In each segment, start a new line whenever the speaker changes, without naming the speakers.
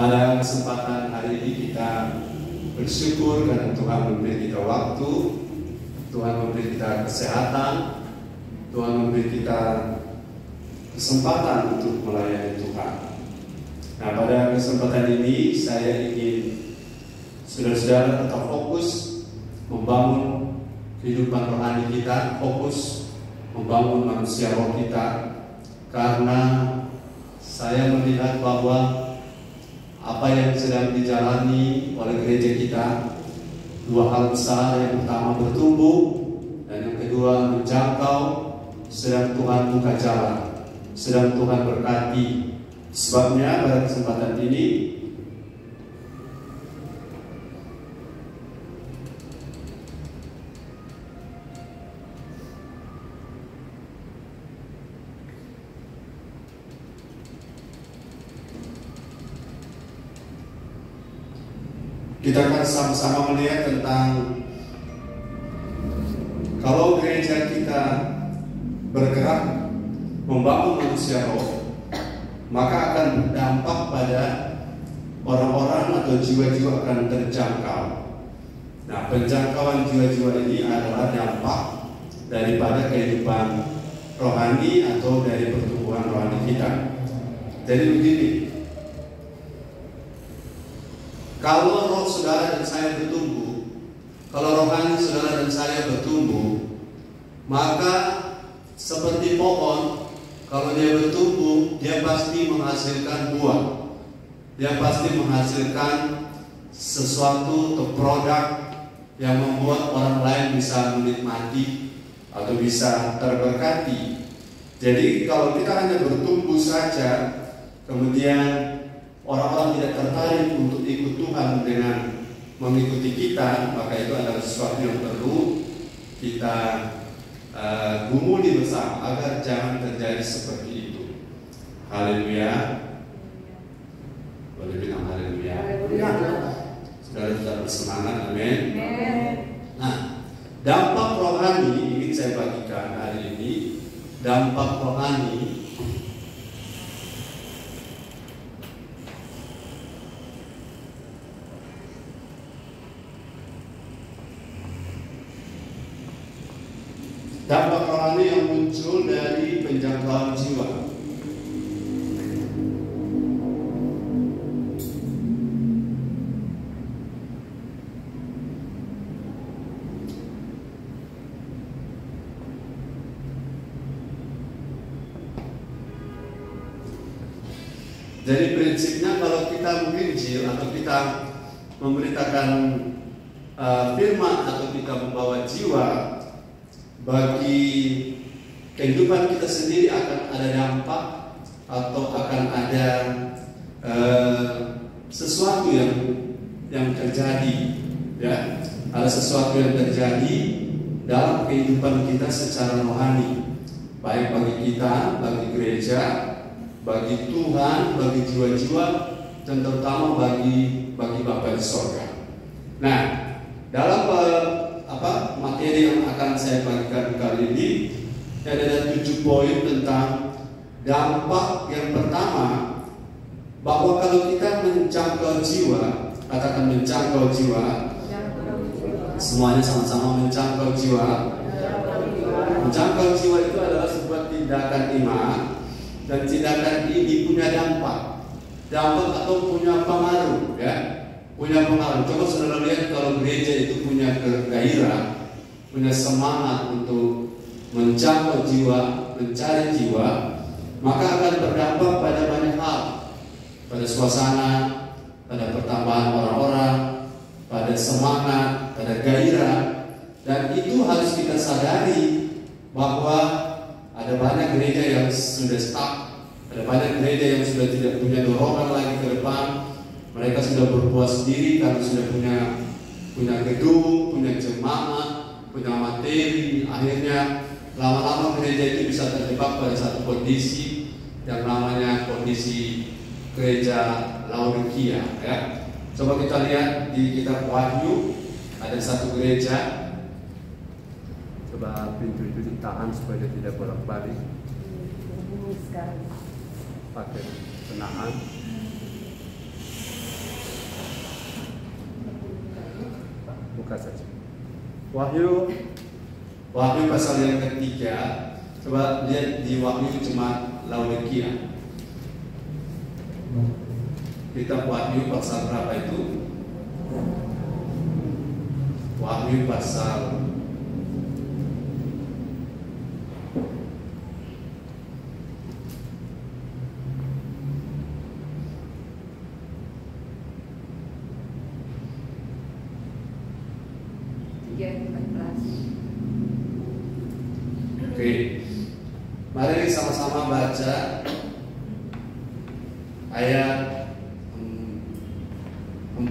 Pada kesempatan hari ini kita bersyukur karena Tuhan memberi kita waktu, Tuhan memberi kita kesehatan, Tuhan memberi kita kesempatan untuk melayani Tuhan. Nah, pada kesempatan ini saya ingin saudara-saudara tetap fokus membangun kehidupan rohani kita, fokus membangun manusia roh kita, karena saya melihat bahwa apa yang sedang dijalani oleh gereja kita, dua hal besar. Yang pertama bertumbuh, dan yang kedua menjangkau. Sedang Tuhan buka jalan, sedang Tuhan berkati. Sebabnya pada kesempatan ini kita akan sama-sama melihat tentang kalau gereja kita bergerak membangun manusia roh, maka akan berdampak pada orang-orang atau jiwa-jiwa akan terjangkau. Nah, penjangkauan jiwa-jiwa ini adalah dampak daripada kehidupan rohani atau dari pertumbuhan rohani kita. Jadi begini, kalau roh saudara dan saya bertumbuh, kalau rohani saudara dan saya bertumbuh, maka seperti pohon, kalau dia bertumbuh, dia pasti menghasilkan buah. Dia pasti menghasilkan sesuatu atau produk yang membuat orang lain bisa menikmati atau bisa terberkati. Jadi kalau kita hanya bertumbuh saja, kemudian orang-orang tidak tertarik untuk ikut Tuhan dengan mengikuti kita, maka itu adalah sesuatu yang perlu kita gumuli bersama agar jangan terjadi seperti itu. Haleluya. Boleh bilang haleluya. Saudara tetap bersemangat, amin. Nah, dampak rohani ingin saya bagikan hari ini. Dampak rohani yang muncul dari penjangkauan jiwa. Jadi prinsipnya kalau kita menginjil atau kita memberitakan firman atau kita membawa jiwa, bagi kehidupan kita sendiri akan ada dampak atau akan ada sesuatu yang terjadi, ya, ada sesuatu yang terjadi dalam kehidupan kita secara rohani, baik bagi kita, bagi gereja, bagi Tuhan, bagi jiwa-jiwa, dan terutama bagi Bapa di sorga. Nah, dalam materi yang akan saya bagikan kali ini ada 7 poin tentang dampak. Yang pertama, bahwa kalau kita menjangkau jiwa, katakan menjangkau jiwa, semuanya sama-sama menjangkau jiwa. Menjangkau jiwa itu adalah sebuah tindakan iman, dan tindakan ini punya dampak atau punya pengaruh, ya. Punya pengaruh. Coba saudara lihat kalau gereja itu punya gairah, punya semangat untuk menjangkau jiwa, mencari jiwa, maka akan berdampak pada banyak hal, pada suasana, pada pertambahan orang-orang, pada semangat, pada gairah. Dan itu harus kita sadari bahwa ada banyak gereja yang sudah stuck, ada banyak gereja yang sudah tidak punya dorongan lagi ke depan. Mereka sudah berpuas diri karena sudah punya gedung, punya jemaat, punya materi. Akhirnya lama-lama gereja itu bisa terjebak pada satu kondisi yang namanya kondisi gereja Laodikia, ya. Coba kita lihat di kitab Wahyu, ada satu gereja. Coba pintu itu ditahan supaya dia tidak bolak-balik. Pakai penahan.
buka saja. Wahyu
pasal yang ketiga. Coba lihat di Wahyu cuma Laodikia. Kitab Wahyu pasal berapa itu? Wahyu pasal Oke, mari sama-sama baca ayat 14,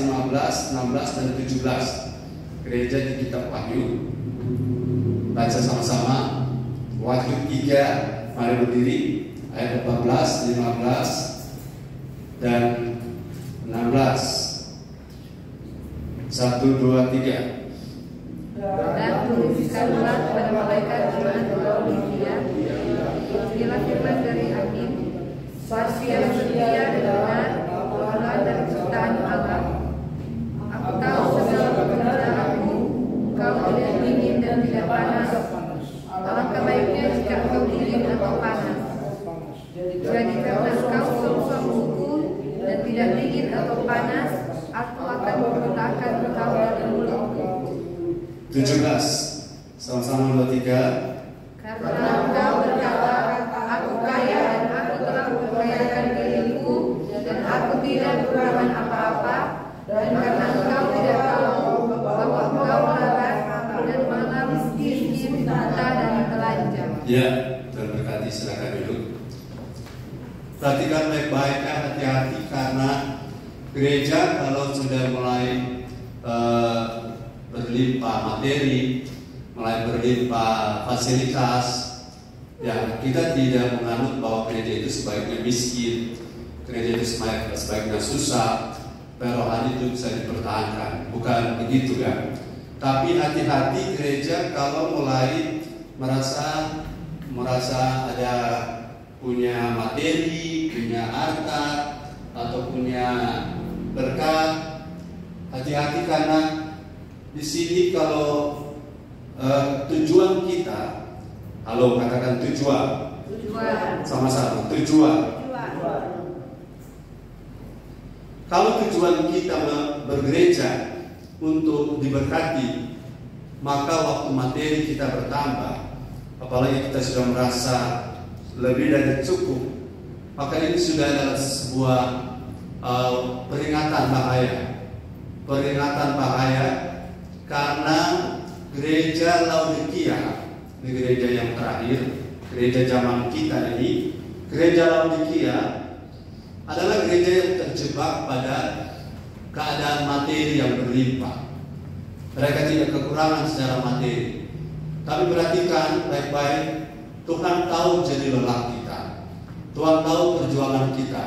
15, 16, dan 17 gereja di kitab Wahyu. Baca sama-sama Wahyu 3, mari berdiri, ayat 14, 15, dan 16. 1, 2, 3.
Dan tuliskanlah pada malaikat jemaat di Laodikia, inilah firman dari Amin, saksi yang setia dan benar, Tuhan dan ciptaan Allah. Aku tahu segala pekerjaanmu, kau tidak dingin dan tidak panas. Alangkah baiknya jika kau dingin atau panas. Jadi karena kau sungguh suku dan tidak dingin atau panas, aku akan memuntahkan kau dari mulutku.
17. Sama-sama 2, 3.
Karena engkau berkata, aku kaya dan aku telah memperkayakan diriku dan aku tidak kekurangan apa-apa, dan karena engkau tidak tahu bahwa engkau lalai dan malah miskin, buta dan telanjang.
Ya, terberkati, silakan duduk. Perhatikan baik-baik, hati-hati, karena gereja kalau sudah mulai berlimpah materi, mulai berlimpah fasilitas, ya kita tidak menganut bahwa gereja itu sebaiknya miskin, gereja itu sebaiknya susah, rohani itu bisa dipertahankan. Bukan begitu ya. Tapi hati-hati gereja kalau mulai merasa ada punya materi, punya harta, atau punya berkat. Hati-hati karena di sini kalau tujuan kita, halo katakan tujuan, sama-sama tujuan. Kalau tujuan kita bergereja untuk diberkati, maka waktu materi kita bertambah, apalagi kita sudah merasa lebih dari cukup, maka ini sudah adalah sebuah peringatan bahaya, karena gereja Laodikia, ini gereja yang terakhir, gereja zaman kita ini, gereja Laodikia adalah gereja yang terjebak pada keadaan materi yang berlimpah. Mereka tidak kekurangan secara materi. Tapi perhatikan baik-baik, Tuhan tahu jadi lelah kita, Tuhan tahu perjuangan kita.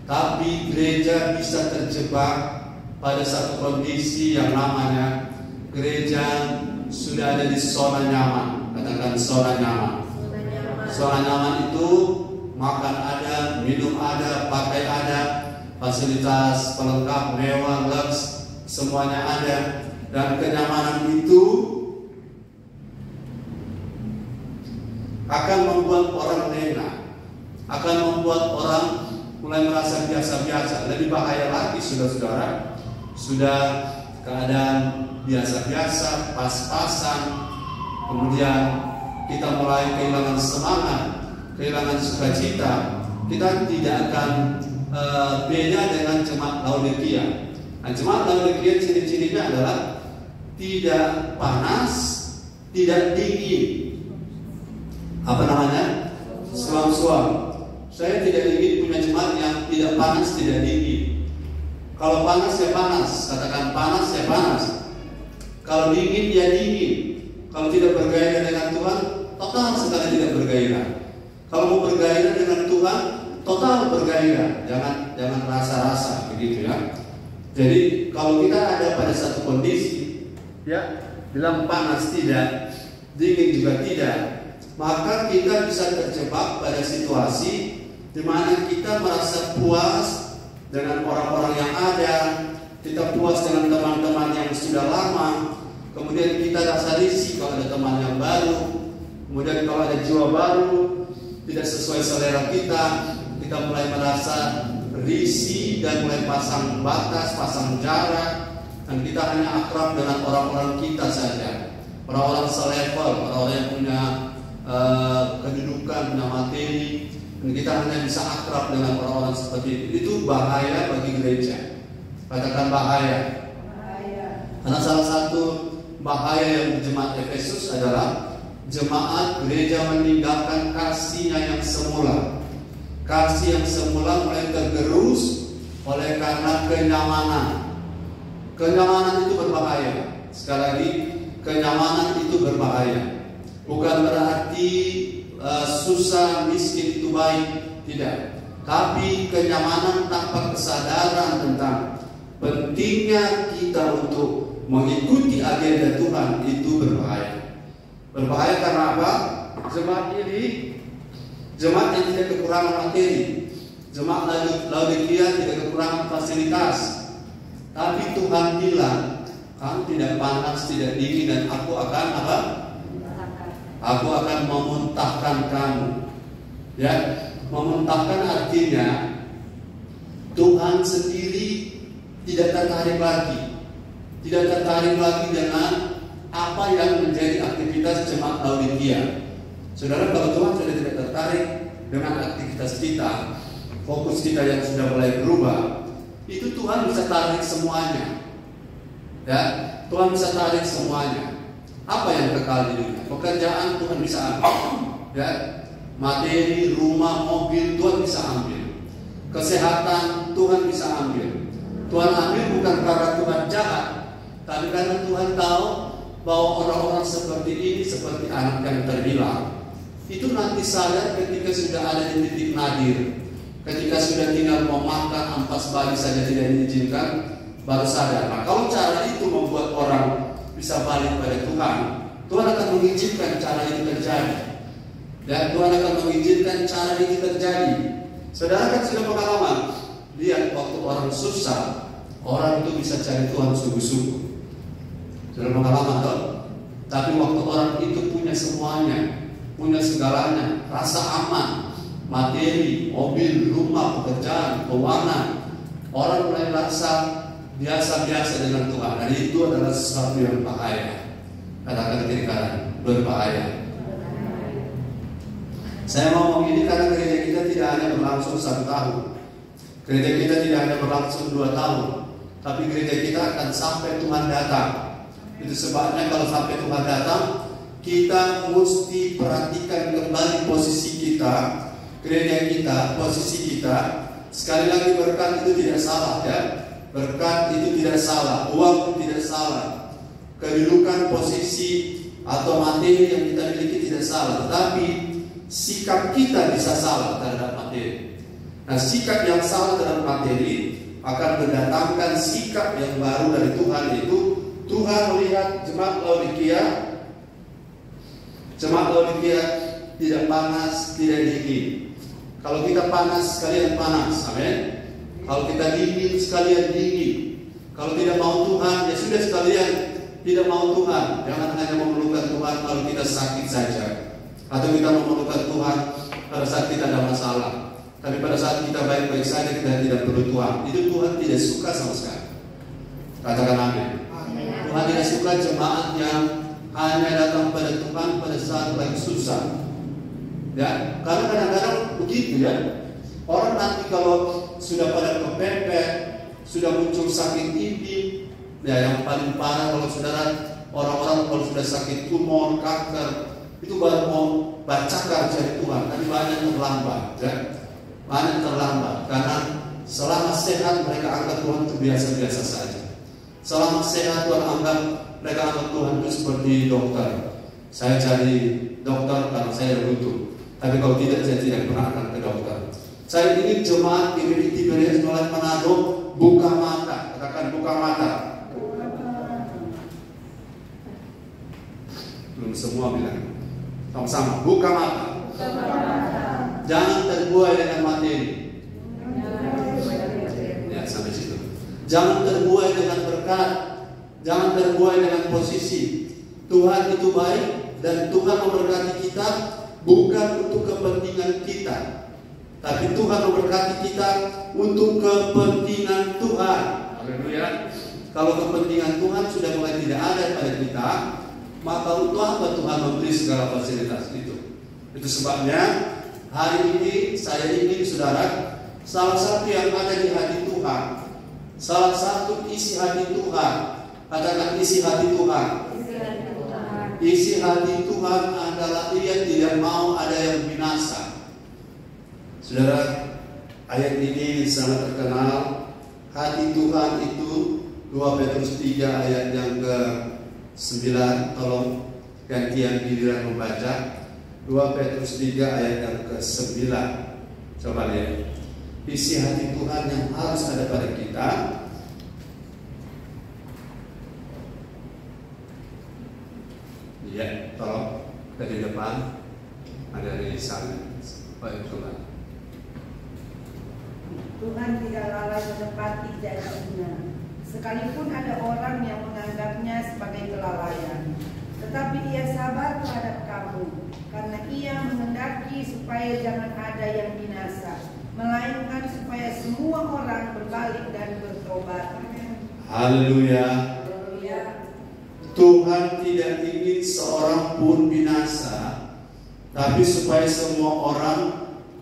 Tapi gereja bisa terjebak pada satu kondisi yang namanya gereja sudah ada di zona nyaman. Katakan zona nyaman. Zona nyaman itu makan ada, minum ada, pakai ada, fasilitas pelengkap, mewah, lux, semuanya ada. Dan kenyamanan itu akan membuat orang lena, akan membuat orang mulai merasa biasa-biasa. Lebih bahaya lagi, saudara-saudara, sudah keadaan biasa-biasa, pas-pasan, kemudian kita mulai kehilangan semangat, kehilangan sukacita. Kita tidak akan beda dengan jemaat Laodikia. Nah, jemaat Laodikia ciri-cirinya adalah tidak panas, tidak dingin. Apa namanya? Suam-suam. Saya tidak ingin punya jemaat yang tidak panas, tidak dingin. Kalau panas ya panas, katakan panas ya panas. Kalau dingin ya dingin. Kalau tidak bergairah dengan Tuhan, total sekali tidak bergairah. Kalau mau bergairah dengan Tuhan, total bergairah. Jangan rasa-rasa begitu ya. Jadi kalau kita ada pada satu kondisi, ya, bilang panas tidak, dingin juga tidak, maka kita bisa terjebak pada situasi di mana kita merasa puas dengan orang-orang yang ada, kita puas dengan teman-teman yang sudah lama, kemudian kita rasa risih kalau ada teman yang baru, kemudian kalau ada jiwa baru tidak sesuai selera kita mulai merasa risih dan mulai pasang batas, pasang jarak, dan kita hanya akrab dengan orang-orang kita saja, orang-orang selevel, orang-orang yang punya kedudukan, punya materi, dan kita hanya bisa akrab dengan orang-orang seperti itu. Itu bahaya bagi gereja. Katakan bahaya. Karena salah satu bahaya yang di jemaat Efesus adalah jemaat gereja meninggalkan kasihnya yang semula. Kasih yang semula mulai tergerus oleh karena kenyamanan. Kenyamanan itu berbahaya. Sekali lagi, kenyamanan itu berbahaya. Bukan berarti susah, miskin itu baik, tidak. Tapi kenyamanan tanpa kesadaran tentang pentingnya kita untuk mengikuti agenda Tuhan itu berbahaya. Berbahaya karena apa? Jemaat ini, jemaat yang tidak kekurangan materi, jemaat Laodikia tidak kekurangan fasilitas. Tapi Tuhan bilang, kamu tidak panas, tidak dingin, dan aku akan apa? Aku akan memuntahkan kamu. Ya, memuntahkan artinya Tuhan sendiri tidak tertarik lagi dengan apa yang menjadi aktivitas jemaat Laodikia. Saudara, kalau Tuhan sudah tidak tertarik dengan aktivitas kita, fokus kita yang sudah mulai berubah, itu Tuhan bisa tarik semuanya. Ya, Tuhan bisa tarik semuanya. Apa yang kekal di dunia? Pekerjaan Tuhan bisa ambil. Ya, materi, rumah, mobil Tuhan bisa ambil. Kesehatan Tuhan bisa ambil. Tuhan ambil bukan karena Tuhan jahat, tapi karena Tuhan tahu bahwa orang-orang seperti ini, seperti anak yang terhilang, itu nanti sadar ketika sudah ada di titik nadir, ketika sudah tinggal mau makan, ampas bayi saja tidak diizinkan, baru sadar. Nah, kalau cara itu membuat orang bisa balik pada Tuhan, Tuhan akan mengizinkan cara itu terjadi. Dan Tuhan akan mengizinkan cara itu terjadi. Saudara kan sudah pengalaman, lihat waktu orang susah, orang itu bisa cari Tuhan sungguh-sungguh. Sudah pengalaman toh? Tapi waktu orang itu punya semuanya, punya segalanya, rasa aman, materi, mobil, rumah, pekerjaan, keuangan, orang mulai merasa biasa-biasa dengan Tuhan. Dan itu adalah sesuatu yang bahaya. Katakan kiri kanan, berbahaya. Saya mau ngomong ini karena gereja kita tidak hanya berlangsung 1 tahun, gereja kita tidak hanya berlangsung 2 tahun, tapi gereja kita akan sampai Tuhan datang. Itu sebabnya kalau sampai Tuhan datang, kita mesti perhatikan kembali posisi kita, gereja kita, posisi kita. Sekali lagi, berkat itu tidak salah, ya. Berkat itu tidak salah, uang itu tidak salah, kedudukan, posisi atau materi yang kita miliki tidak salah, tetapi sikap kita bisa salah terhadap materi. Nah, sikap yang salah terhadap materi akan mendatangkan sikap yang baru dari Tuhan, yaitu Tuhan melihat jemaat Laodikia tidak panas, tidak dingin. Kalau kita panas, sekalian panas, amin. Kalau kita dingin, sekalian dingin. Kalau tidak mau Tuhan, ya sudah sekalian tidak mau Tuhan. Jangan hanya memerlukan Tuhan kalau kita sakit saja, atau kita memerlukan Tuhan pada saat kita ada masalah. Tapi pada saat kita baik-baik saja, kita tidak perlu Tuhan. Itu Tuhan tidak suka sama sekali. Katakan amin. Tuhan tidak suka jemaat yang hanya datang pada Tuhan pada saat lagi susah. Ya, karena kadang-kadang begitu, ya. Orang nanti kalau sudah pada kepepet, sudah muncul sakit ini, ya, yang paling parah kalau saudara, orang-orang kalau sudah sakit tumor, kanker, itu baru mau bacakan cari Tuhan. Tapi banyak terlambat, ya. Banyak terlambat karena selama sehat mereka anggap Tuhan itu biasa-biasa saja. Selama sehat mereka anggap Tuhan itu seperti dokter. Saya cari dokter karena saya butuh. Tapi kalau tidak, saya tidak pernah akan ke dokter. Saya ingin jemaat Community Believers Knowledge Manado buka mata. Katakan buka mata. Belum semua bilang. Sama-sama, buka mata. Jangan terbuai dengan materi. Ya, sampai situ. Jangan terbuai dengan berkat, jangan terbuai dengan posisi. Tuhan itu baik dan Tuhan memberkati kita bukan untuk kepentingan kita, tapi Tuhan memberkati kita untuk kepentingan Tuhan. Haleluya. Kalau kepentingan Tuhan sudah mulai tidak ada pada kita, maka untuk apa Tuhan memberi segala fasilitas itu? Itu sebabnya hari ini saya ingin saudara, salah satu yang ada di hati Tuhan, salah satu isi hati Tuhan, katakan isi hati Tuhan. Isi hati Tuhan adalah Ia tidak mau ada yang binasa. Saudara, ayat ini sangat terkenal. Hati Tuhan itu 2 Petrus 3 ayat yang ke-9. Tolong gantian giliran membaca 2 Petrus 3 ayat yang ke-9. Coba lihat isi hati Tuhan yang harus ada pada kita. Ya, tolong dari depan ada di sana. Coba.
Tuhan tidak lalai menepati janjinya, sekalipun ada orang yang menganggapnya sebagai kelalaian. Tetapi Ia sabar terhadap kamu, karena Ia menghendaki supaya jangan ada yang binasa, melainkan supaya semua orang berbalik dan bertobat.
Haleluya.
Haleluya.
Tuhan tidak ingin seorang pun binasa, tapi supaya semua orang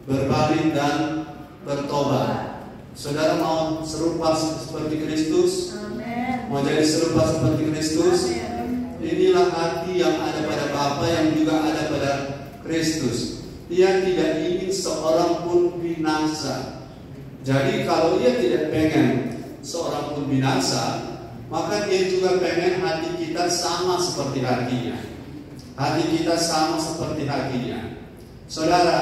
berbalik dan bertobat. Saudara mau serupa seperti Kristus?
Amen.
Mau jadi serupa seperti Kristus?
Amen.
Inilah hati yang ada pada Bapa yang juga ada pada Kristus. Ia tidak ingin seorang pun binasa. Jadi kalau Ia tidak pengen seorang pun binasa, maka Dia juga pengen hati kita sama seperti hatinya. Hati kita sama seperti hatinya. Saudara,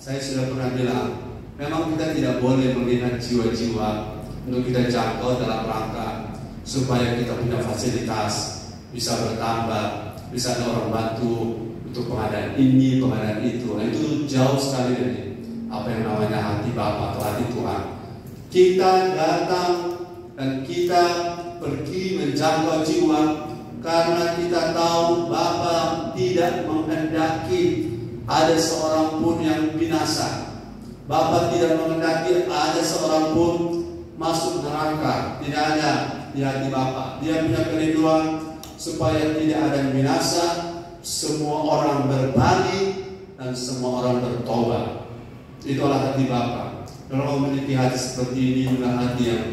saya sudah pernah bilang, memang kita tidak boleh melihat jiwa-jiwa untuk kita jangkau dalam rangka supaya kita punya fasilitas, bisa bertambah, bisa ada orang bantu untuk pengadaan ini, pengadaan itu. Nah, itu jauh sekali dari apa yang namanya hati Bapa atau hati Tuhan. Kita datang dan kita pergi menjangkau jiwa karena kita tahu Bapa tidak menghendaki ada seorang pun yang binasa. Bapa tidak menghendaki ada seorang pun masuk neraka. Tidak ada di hati Bapa. Dia punya kerinduan supaya tidak ada yang binasa, semua orang berbalik dan semua orang bertobat. Itulah hati Bapa. Kalau memiliki hati seperti ini adalah hati yang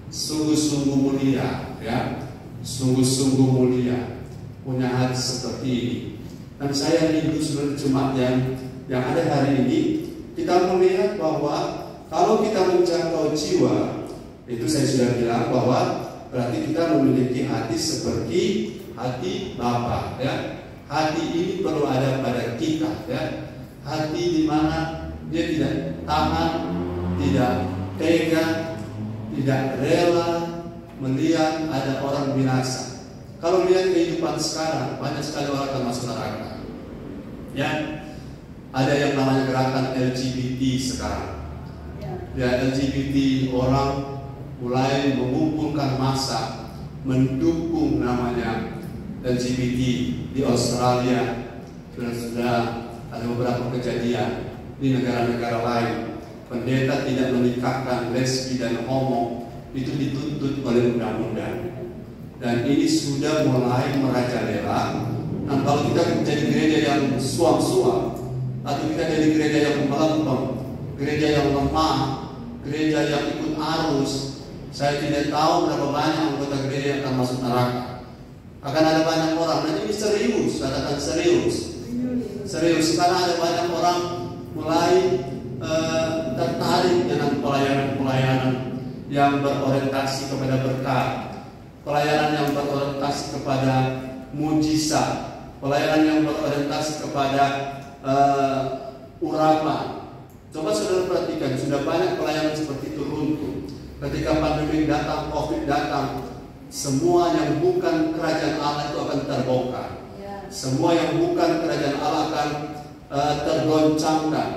sungguh-sungguh mulia, ya, sungguh-sungguh mulia, punya hati seperti ini. Dan saya rindu seluruh jemaat yang ada hari ini, kita melihat bahwa kalau kita menjangkau jiwa, itu saya sudah bilang bahwa berarti kita memiliki hati seperti hati Bapa, ya. Hati ini perlu ada pada kita, ya. Hati di mana dia tidak tahan, tidak tega, tidak rela melihat ada orang binasa. Kalau lihat kehidupan sekarang, banyak sekali orang akan masuk neraka. Ya, ada yang namanya gerakan LGBT sekarang. Ya, LGBT orang mulai mengumpulkan massa mendukung namanya LGBT di Australia. Sudah ada beberapa kejadian di negara-negara lain. Pendeta tidak menikahkan lesbi dan homo, itu dituntut oleh undang-undang. Dan ini sudah mulai merajalela. Nah, kalau kita menjadi gereja yang suam-suam, atau kita jadi gereja yang melempem, gereja yang lemah, gereja yang ikut arus, saya tidak tahu berapa banyak anggota gereja yang akan masuk neraka. Akan ada banyak orang, dan ini serius, katakan serius. Serius, karena ada banyak orang mulai tertarik dengan pelayanan-pelayanan yang berorientasi kepada berkat, pelayanan yang berorientasi kepada mujizat, pelayanan yang berorientasi kepada urapan. Coba saudara perhatikan, sudah banyak pelayanan seperti itu runtuh. Ketika pandemi datang, COVID datang, semua yang bukan kerajaan Allah itu akan terbongkar. Semua yang bukan kerajaan Allah akan tergoncangkan.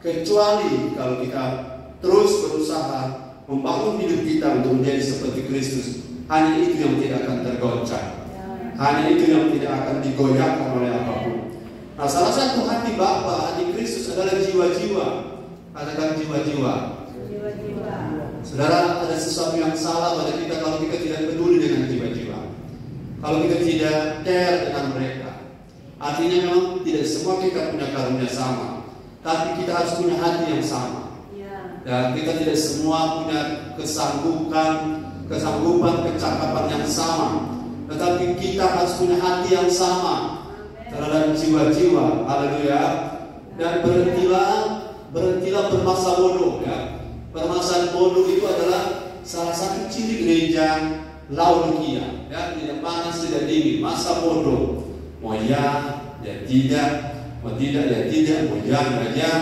Kecuali kalau kita terus berusaha membangun hidup kita untuk menjadi seperti Kristus, hanya itu yang tidak akan tergoncang, hanya itu yang tidak akan digoyahkan oleh apapun. Nah, salah satu hati Bapa, hati Kristus adalah jiwa-jiwa. Katakan jiwa-jiwa. Saudara, ada sesuatu yang salah pada kita kalau kita tidak peduli dengan jiwa-jiwa, kalau kita tidak care dengan mereka. Artinya memang tidak semua kita punya karunia sama, tapi kita harus punya hati yang sama. Dan kita tidak semua punya kesanggupan, kecakapan yang sama, tetapi kita harus punya hati yang sama terhadap jiwa-jiwa. Haleluya. Dan berhentilah bermasa bodoh, ya. Permasalahan bodoh itu adalah salah satu ciri gereja Laodikia, ya. Tidak panas, tidak dingin, masa bodoh. Mau ya tidak, mau tidak ya tidak, mau ya.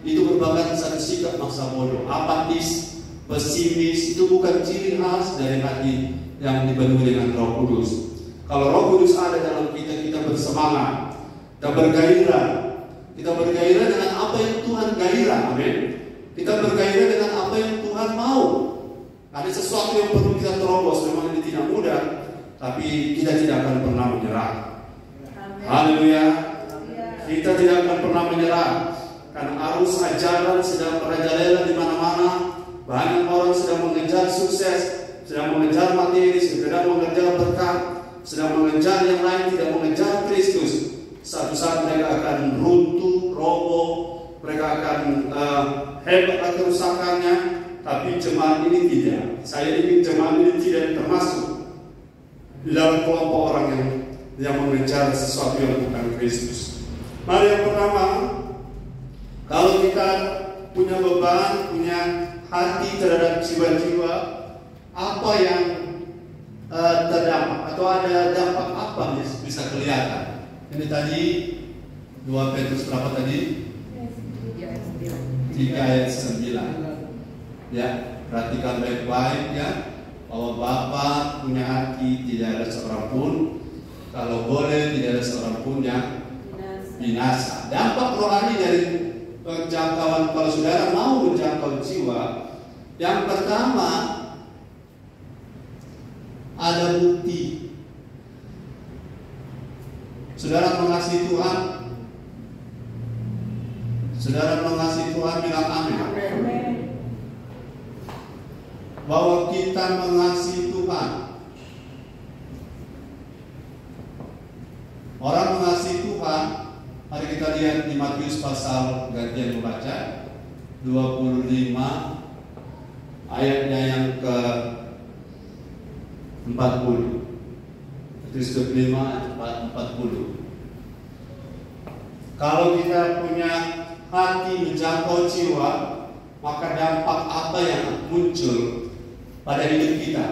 Itu merupakan satu sikap masa bodoh, apatis, pesimis. Itu bukan ciri khas dari hati yang dipenuhi dengan Roh Kudus. Kalau Roh Kudus ada dalam kita, kita bersemangat, kita bergairah. Kita bergairah dengan apa yang Tuhan gairah, amin. Kita bergairah dengan apa yang Tuhan mau. Ada sesuatu yang perlu kita terobos, memang ini tidak mudah, tapi kita tidak akan pernah menyerah. Haleluya. Kita tidak akan pernah menyerah, karena arus ajaran sedang merajalela di mana-mana. Banyak orang sedang mengejar sukses, sedang mengejar materi, sedang mengejar berkat, sedang mengejar yang lain, tidak mengejar Kristus. Satu saat mereka akan runtuh, roboh, mereka akan hebat kerusakannya. Tapi jemaat ini tidak. Saya ingin jemaat ini tidak termasuk dalam kelompok orang yang mengejar sesuatu yang bukan Kristus. Mari yang pertama, kalau kita punya beban, punya hati terhadap jiwa-jiwa, apa yang terdampak atau ada dampak apa yang bisa kelihatan? Ini tadi 2 Petrus berapa tadi? 3 ayat 9. Ya, perhatikan baik-baik ya, bahwa Bapa punya hati tidak ada seorang pun, kalau boleh tidak ada seorang pun yang binasa. Dampak rohani dari penjangkauan, kalau saudara mau menjangkau jiwa, yang pertama ada bukti. Saudara mengasihi Tuhan, saudara mengasihi Tuhan, bilang amin. Bahwa kita mengasihi Tuhan. Orang mengasihi Tuhan, mari kita lihat di Matius pasal, gantian membaca 25 ayatnya yang ke 40. Matius 25 ayat 40. Kalau kita punya hati menjangkau jiwa, maka dampak apa yang muncul pada hidup kita?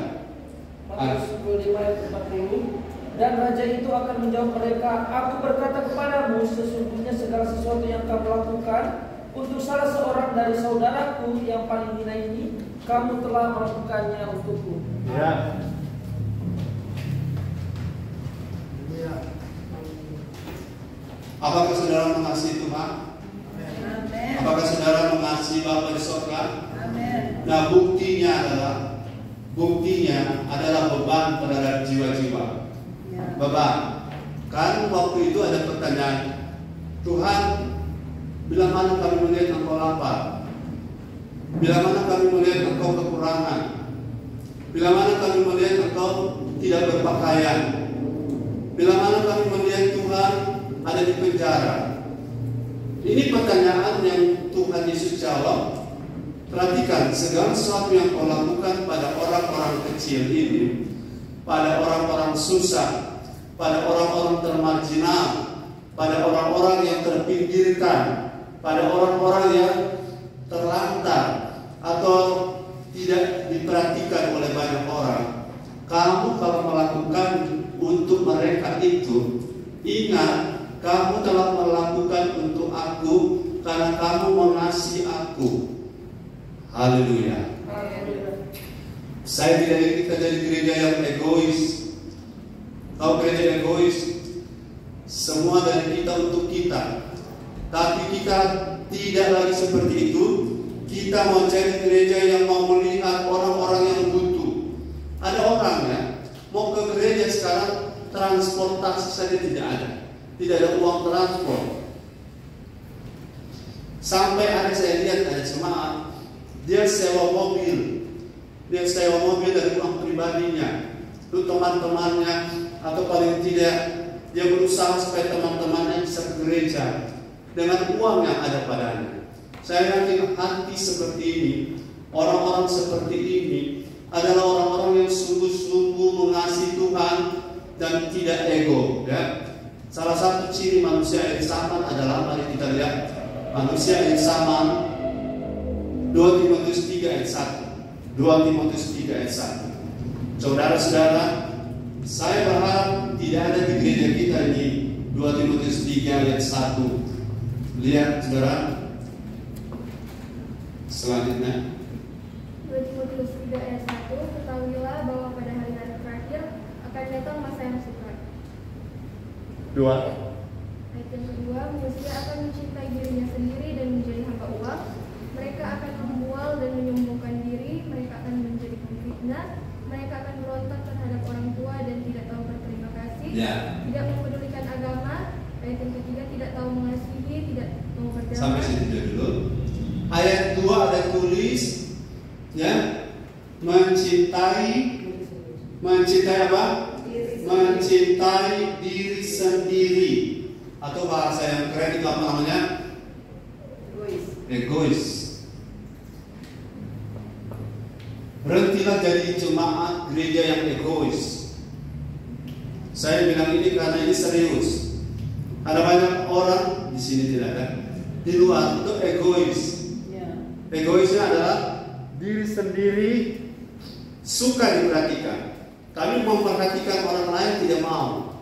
Matius 25 ayat 40. Dan raja itu akan menjawab mereka, aku berkata kepadamu, sesungguhnya segala sesuatu yang kamu lakukan untuk salah seorang dari saudaraku yang paling hina ini, kamu telah melakukannya untukku.
Ya.
Apakah saudara mengasihi Tuhan?
Amin.
Apakah saudara mengasihi Bapa di surga?
Amin.
Nah, buktinya adalah beban terhadap jiwa-jiwa. Beban. Kan waktu itu ada pertanyaan, Tuhan, bila mana kami melihat engkau lapar? Bila mana kami melihat engkau kekurangan? Bila mana kami melihat engkau tidak berpakaian? Bila mana kami melihat Tuhan ada di penjara? Ini pertanyaan yang Tuhan Yesus jawab. Perhatikan, segala sesuatu yang kau lakukan pada orang-orang kecil ini, pada orang-orang susah, pada orang-orang termarginal, pada orang-orang yang terpinggirkan, pada orang-orang yang terlantar atau tidak diperhatikan oleh banyak orang. Kamu kalau melakukan untuk mereka itu, ingat, kamu telah melakukan untuk aku karena kamu mengasihi aku. Haleluya. Saya tidak ingin kita jadi gereja yang egois. Kalau gereja egois, semua dari kita untuk kita. Tapi kita tidak lagi seperti itu. Kita mau cari gereja yang mau melihat orang-orang yang butuh. Ada orang ya, mau ke gereja sekarang transportasi saja tidak ada. Tidak ada uang transport. Sampai ada saya lihat ada jemaat, dia sewa mobil. Dia sewa mobil dari uang pribadinya. Itu teman-temannya atau paling tidak dia berusaha supaya teman-temannya bisa ke gereja dengan uang yang ada padanya. Saya yakin hati seperti ini, orang-orang seperti ini adalah orang-orang yang sungguh-sungguh mengasihi Tuhan dan tidak ego. Ya. Salah satu ciri manusia yang sama adalah, mari kita lihat, manusia yang sama. 2 Timotius 3 ayat 1. 2 Timotius 3 ayat 1. Saudara-saudara, saya berharap tidak ada di gereja kita ini 2 Timotius 3 ayat 1. Lihat saudara. Selanjutnya
2 Timotius 3 ayat 1, ketahuilah bahwa pada hari-hari terakhir akan datang masa yang sukar.
2.
Ayat yang kedua, manusia akan mencintai dirinya sendiri dan menjadi hamba uang. Mereka akan memual dan menyombongkan diri. Mereka akan menjadi pemfitnah. Mereka akan berontak terhadap orang tua dan tidak tahu berterima kasih. Tidak mempedulikan agama. Ayat yang ketiga, tidak tahu mengasihi, tidak mau berdamai.
Sampai situ dulu. Ayat 2 ada tulis ya, mencintai apa? Mencintai diri sendiri, atau bahasa yang keren itu apa namanya? Egois. Berhentilah jadi jemaat gereja yang egois. Saya bilang ini karena ini serius. Ada banyak orang di sini tidak ada, di luar itu egois. Egoisnya adalah diri sendiri, suka diperhatikan, tapi memperhatikan orang lain tidak mau.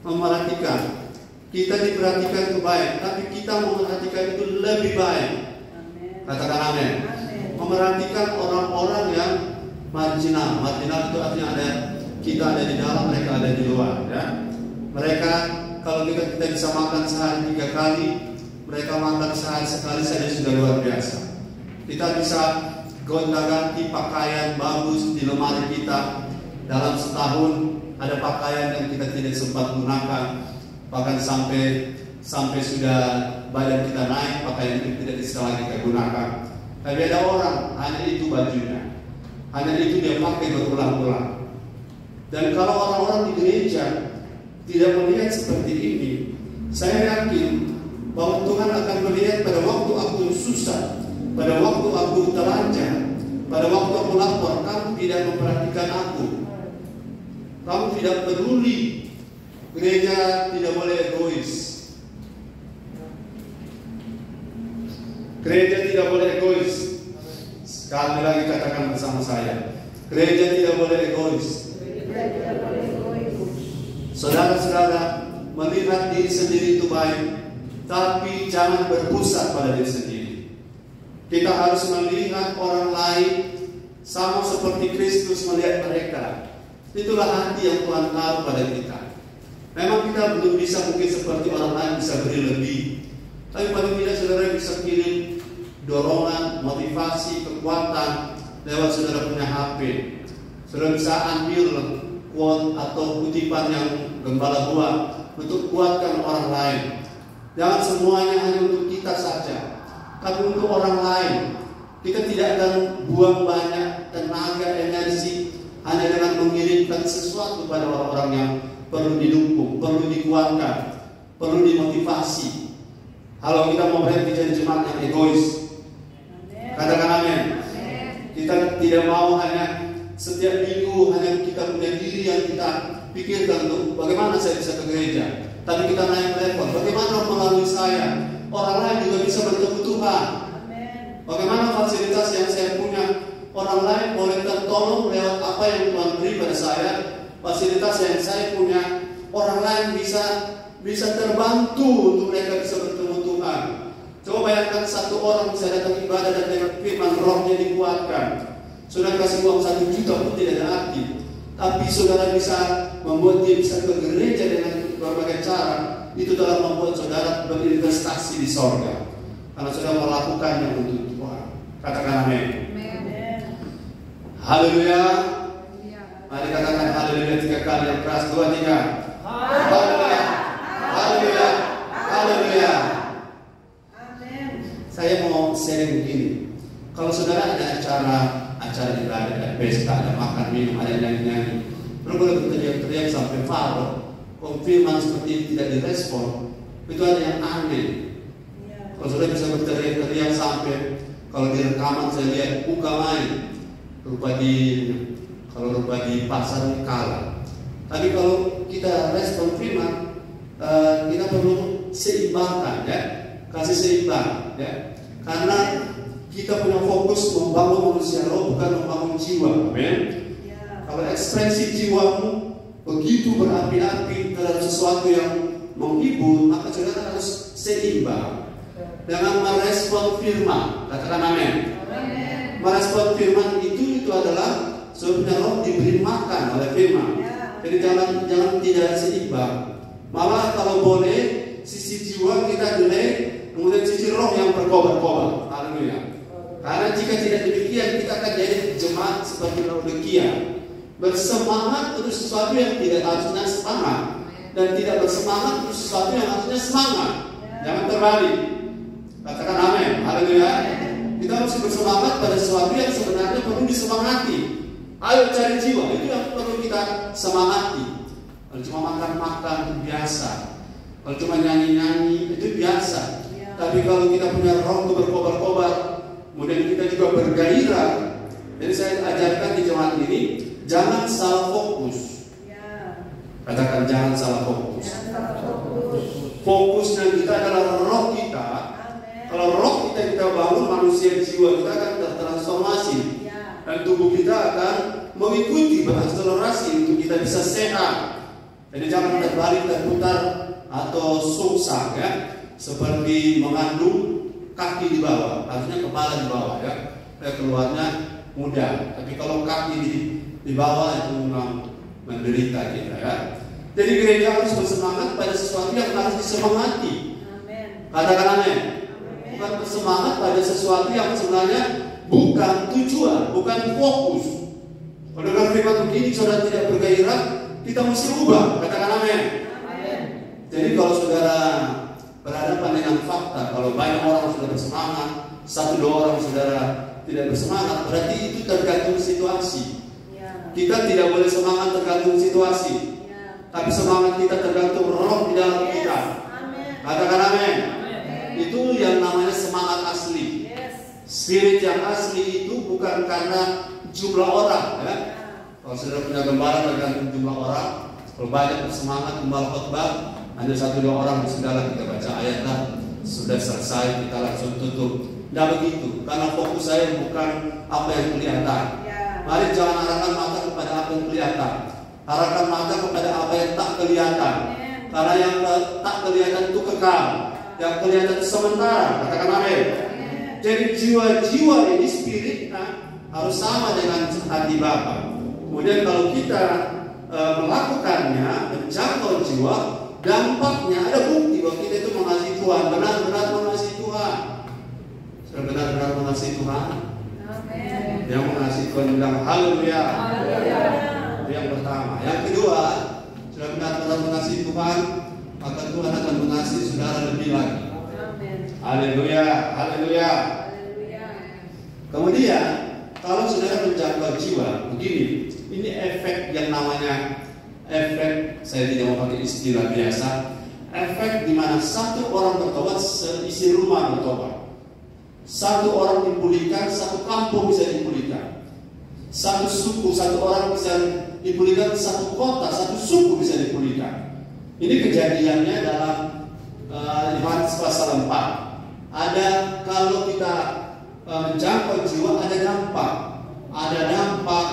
Memperhatikan, kita diperhatikan itu baik, tapi kita memperhatikan itu lebih baik. Katakan amin. Memerhatikan orang-orang yang marginal. Marginal itu artinya ada, kita ada di dalam, mereka ada di luar. Ya. Mereka, kalau kita bisa makan sehari 3 kali, mereka makan sehari sekali saja sudah luar biasa. Kita bisa gonta-ganti pakaian bagus di lemari kita. Dalam setahun ada pakaian yang kita tidak sempat gunakan, bahkan sampai sudah badan kita naik, pakaian itu tidak bisa lagi kita gunakan. Tapi ada orang hanya itu bajunya, hanya itu dia pakai berulang-ulang. Dan kalau orang-orang di gereja tidak melihat seperti ini, saya yakin bahwa Tuhan akan melihat pada waktu aku susah, pada waktu aku telanjang, pada waktu aku lapor, kamu tidak memperhatikan aku, kamu tidak peduli. Gereja tidak boleh egois. Gereja tidak boleh egois. Sekali lagi katakan bersama saya, gereja tidak boleh egois. Saudara-saudara, melihat diri sendiri itu baik, tapi jangan berpusat pada diri sendiri. Kita harus melihat orang lain sama seperti Kristus melihat mereka. Itulah hati yang Tuhan taruh pada kita. Memang kita belum bisa mungkin seperti orang lain bisa beri lebih, tapi paling tidak saudara bisa kirim dorongan, motivasi, kekuatan lewat saudara punya HP. Saudara bisa ambil quote atau kutipan yang gembala buat untuk kuatkan orang lain. Jangan semuanya hanya untuk kita saja, tapi untuk orang lain. Kita tidak akan buang banyak tenaga, energi hanya dengan mengirimkan sesuatu pada orang-orang yang perlu didukung, perlu dikuatkan, perlu dimotivasi. Kalau kita mau berhenti jadi jemaat yang egois, katakan amin. Kita tidak mau hanya setiap minggu hanya kita punya diri yang kita pikirkan untuk bagaimana saya bisa ke gereja, tapi kita naik level, bagaimana melalui saya orang lain juga bisa bertemu Tuhan. Bagaimana fasilitas yang saya punya orang lain boleh tertolong lewat apa yang Tuhan beri pada saya. Fasilitas yang saya punya orang lain bisa terbantu untuk mereka bisa bertemu Tuhan. Coba bayangkan satu orang bisa datang ibadah dan dengan firman rohnya dikuatkan. Saudara kasih uang 1 juta pun tidak ada arti, tapi saudara bisa membuat dia bisa ke gereja dengan berbagai cara. Itu dalam membuat saudara berinvestasi di sorga, karena saudara melakukannya untuk Tuhan. Katakan amin.
Amin.
Haleluya.
Haleluya.
Mari katakan haleluya 3 kali yang keras. 2, 3. Haleluya. Haleluya. Haleluya.
Amin.
Saya mau sharing begini. Kalau saudara ada acara ibadah, ada pesta, ada makan minum, ada nyanyi-nyanyi, lalu boleh berteriak-teriak sampai farol, konfirman seperti ini tidak direspon, itu ada yang aneh.
Ya.
Kalau saudara bisa berteriak-teriak sampai, kalau di rekaman saya lihat buka main, kalau rupa di pasar kalah. Tapi kalau kita respon firman, kita perlu seimbangkan, ya, kasih seimbang, ya, karena kita punya fokus membangun manusia roh, bukan membangun jiwa. Amin.
Ya.
Kalau ekspresi jiwamu begitu berapi-api terhadap sesuatu yang menghibur, maka saudara harus seimbang dengan merespon firman. Katakan amin.
Amin.
Merespon firman itu adalah sebenarnya roh diberi makan oleh firman.
Ya.
Jadi jangan tidak seimbang. Malah kalau boleh sisi jiwa kita delay, kemudian sisi roh yang berkobar-kobar. Haleluya. Karena jika tidak demikian, kita akan jadi jemaat seperti Laodikia, bersemangat untuk sesuatu yang tidak harusnya semangat, dan tidak bersemangat untuk sesuatu yang harusnya semangat. Jangan terbalik. Katakan amin. Haleluya. Kita mesti bersemangat pada sesuatu yang sebenarnya perlu disemangati. Ayo cari jiwa, itu yang perlu kita semangati. Kalau cuma makan-makan itu biasa, kalau cuma nyanyi-nyanyi itu biasa. Tapi kalau kita punya roh itu berkobar-kobar, kemudian kita juga bergairah. Jadi saya ajarkan di jemaat ini, jangan salah fokus.
Ya.
Katakan jangan salah fokus.
Jangan salah fokus.
Fokusnya kita adalah roh kita.
Amin.
Kalau roh kita bangun, manusia jiwa kita akan tertransformasi.
Ya.
Dan tubuh kita akan mengikuti berakselerasi untuk kita bisa sehat. Jadi jangan terbalik, terputar atau sungsang, ya, seperti mengandung kaki di bawah, harusnya kepala di bawah, ya, keluarnya mudah. Tapi kalau kaki di bawah itu memang menderita kita, ya. Jadi gereja harus bersemangat pada sesuatu yang harus disemangati.
Amin.
Katakan amin.
Amin.
Bukan bersemangat pada sesuatu yang sebenarnya bukan tujuan, bukan fokus. Kalau dengan firman begini saudara tidak bergairah, kita mesti ubah. Katakan amin.
Amin.
Jadi kalau saudara berhadapan dengan fakta, kalau banyak orang sudah bersemangat, 1-2 orang saudara tidak bersemangat, berarti itu tergantung situasi.
Ya.
Kita tidak boleh semangat tergantung situasi,
Ya.
tapi semangat kita tergantung roh di dalam
Yes.
kita.
Amin.
Katakan amin.
Amin.
Itu yang namanya semangat asli.
Yes.
Spirit yang asli itu bukan karena jumlah orang, ya. Kalau saudara punya gembala tergantung jumlah orang, kalau banyak bersemangat gembala khotbah, hanya 1-2 orang saudara kita baca ayat lah, sudah selesai kita langsung tutup. Tidak begitu, karena fokus saya bukan apa yang kelihatan.
Ya.
Mari jangan arahkan mata kepada apa yang kelihatan, arahkan mata kepada apa yang tak kelihatan.
Amin.
Karena yang tak kelihatan itu kekal, yang kelihatan itu sementara. Katakan amin. Jadi jiwa-jiwa ini spiritnya harus sama dengan hati Bapa. Kemudian kalau kita melakukannya, menjangkau jiwa, dampaknya ada bukti bahwa kita itu mengasihi Tuhan, benar-benar mengasihi Tuhan. Sudah benar-benar mengasihi Tuhan.
Amin.
Yang mengasihi Tuhan bilang haleluya.
Haleluya.
Itu yang pertama. Yang kedua, sudah benar-benar mengasihi Tuhan, maka Tuhan akan mengasihi saudara lebih lagi.
Amin.
Haleluya, haleluya.
Haleluya.
Kemudian kalau saudara menjangkau jiwa, begini, ini efek yang namanya efek, saya tidak mau pakai istilah biasa, efek di mana 1 orang bertobat, seisi rumah bertobat. 1 orang dipulihkan, 1 kampung bisa dipulihkan. 1 suku, 1 orang bisa dipulihkan, 1 kota, 1 suku bisa dipulihkan. Ini kejadiannya dalam Yohanes pasal 4. Ada kalau kita menjangkau jiwa ada dampak. Ada dampak.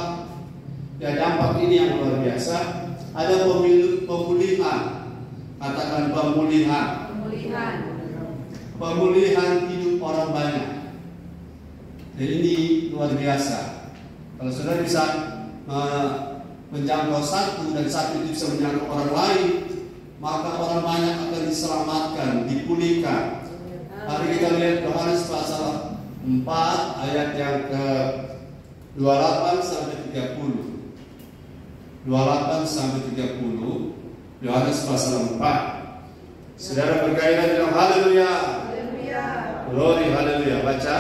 Ya, dampak ini yang luar biasa. Ada pemulihan. Katakan pemulihan.
Pemulihan.
Pemulihan hidup orang banyak. Dan ini luar biasa. Kalau saudara bisa menjangkau 1 dan 1 itu bisa menjangkau orang lain, maka orang banyak akan diselamatkan, dipulihkan. Hari kita lihat Yohanes pasal 4 ayat yang ke 28 sampai 30. 28 sampai 30. Yohanes pasal 4. Saudara berkaitan dengan haleluya.
Haleluya.
Glory haleluya. Baca.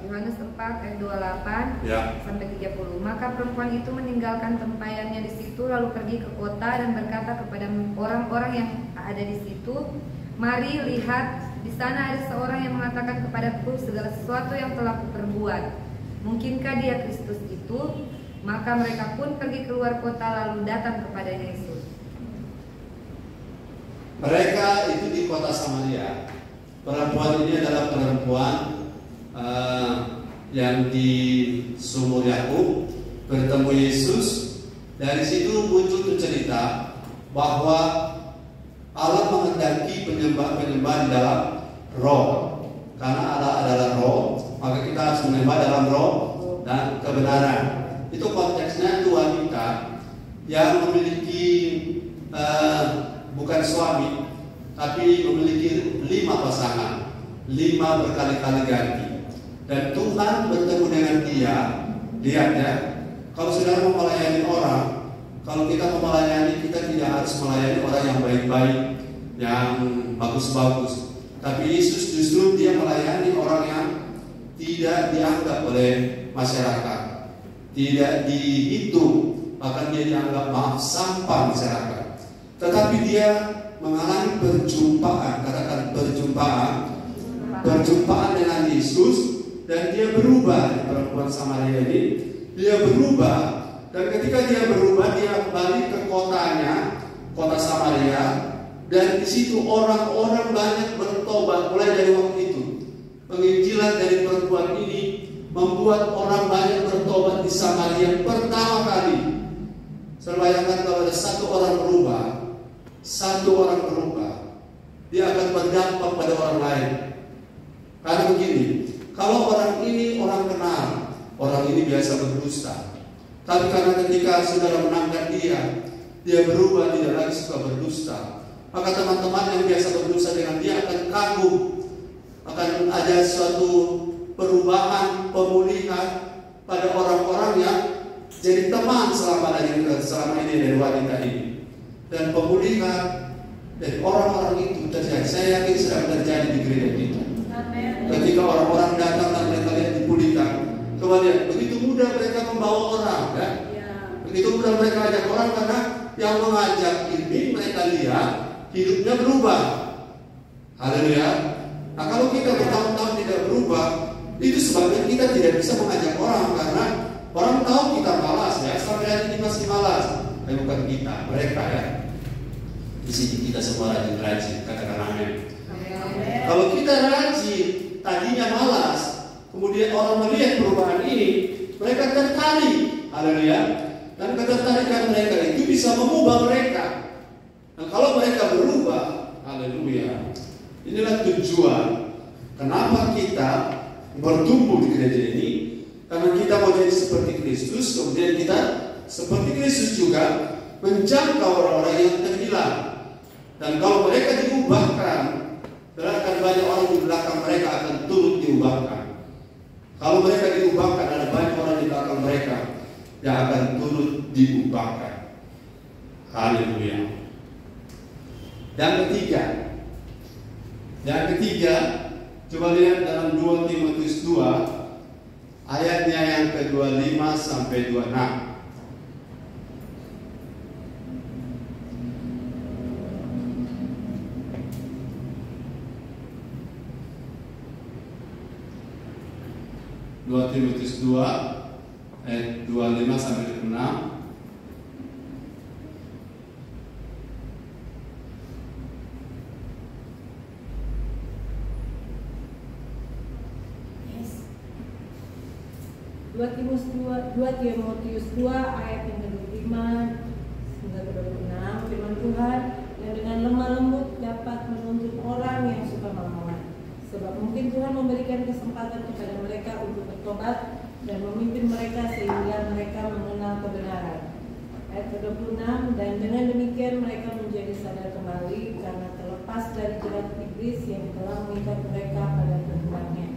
Yohanes 4 ayat 28
Ya.
sampai 30. Maka perempuan itu meninggalkan tempayannya di situ lalu pergi ke kota dan berkata kepada orang-orang yang ada di situ, "Mari lihat, di sana ada seorang yang mengatakan kepadaku segala sesuatu yang telah kuperbuat. Mungkinkah dia Kristus itu?" Maka mereka pun pergi keluar kota lalu datang kepada Yesus.
Mereka itu di kota Samaria. Perempuan ini adalah perempuan yang di sumur Yakub bertemu Yesus. Dari situ muncul cerita bahwa Allah menghendaki penyembah di dalam roh. Karena Allah adalah roh, maka kita harus menyembah dalam roh dan kebenaran. Itu konteksnya itu wanita yang memiliki bukan suami, tapi memiliki 5 pasangan, 5 berkali-kali ganti. Dan Tuhan bertemu dengan dia. Lihat ya, kalau saudara mau melayani orang, kalau kita mau melayani, kita tidak harus melayani orang yang baik-baik, yang bagus-bagus. Tapi Yesus justru dia melayani orang yang tidak dianggap oleh masyarakat, tidak dihitung, bahkan dia dianggap sampah masyarakat. Tetapi dia mengalami perjumpaan, katakan perjumpaan dengan Yesus. Dan dia berubah. Perempuan Samaria ini dia berubah. Dan ketika dia berubah, dia kembali ke kotanya, kota Samaria. Dan di situ orang-orang banyak bertobat mulai dari waktu itu. Penginjilan dari perempuan ini membuat orang banyak bertobat di Samaria pertama kali. Saya bayangkan kalau ada satu orang berubah, dia akan berdampak pada orang lain. Karena begini, kalau orang ini orang kenal, orang ini biasa berdusta. Tapi karena ketika saudara menangkan dia berubah, tidak lagi suka berdusta. Maka teman-teman yang biasa berdusta dengan dia akan kagum. Akan ada suatu perubahan, pemulihan pada orang-orang yang jadi teman selama ini dari wanita ini. Dan pemulihan dari orang-orang itu terjadi. Saya yakin sedang terjadi di gereja kita. Ketika orang-orang datang dan mereka lihat dipulihkan, coba lihat, begitu mudah mereka membawa orang, kan? Begitu mudah mereka ajak orang, karena yang mengajak ini mereka lihat hidupnya berubah. Haleluya. Nah, kalau kita bertahun-tahun tidak berubah, itu sebabnya kita tidak bisa mengajak orang, karena orang tahu kita malas, ya. Sampai hari ini masih malas. Tapi bukan kita, mereka ya. Di sini kita semua rajin, katakan amin. Kalau kita rajin, tadinya malas, kemudian orang melihat perubahan ini, mereka tertarik. Haleluya. Dan ketertarikan mereka itu bisa mengubah mereka. Nah, kalau mereka berubah, haleluya. Inilah tujuan kenapa kita bertumbuh di gereja ini. Karena kita mau jadi seperti Kristus, kemudian kita seperti Kristus juga menjangkau orang-orang yang terhilang. Dan kalau mereka diubahkan, akan banyak orang di belakang mereka akan turut diubahkan. Kalau mereka diubahkan, ada banyak orang di belakang mereka yang akan turut diubahkan. Haleluya. Yang ketiga, coba lihat dalam 2 Timotius 2 ayatnya yang ke-25 sampai 26. Timotius 2 ayat 25 sampai 26.
Dua Timotius 2 ayat yang ke-25 hingga ke-26. Firman Tuhan, yang dengan lemah lembut dapat menuntut orang yang suka melawan. Sebab mungkin Tuhan memberikan kesempatan kepada mereka untuk bertobat dan memimpin mereka sehingga mereka mengenal kebenaran. Ayat ke-26, dan dengan demikian mereka menjadi sadar kembali karena terlepas dari jerat iblis yang telah mengikat mereka pada kehendaknya.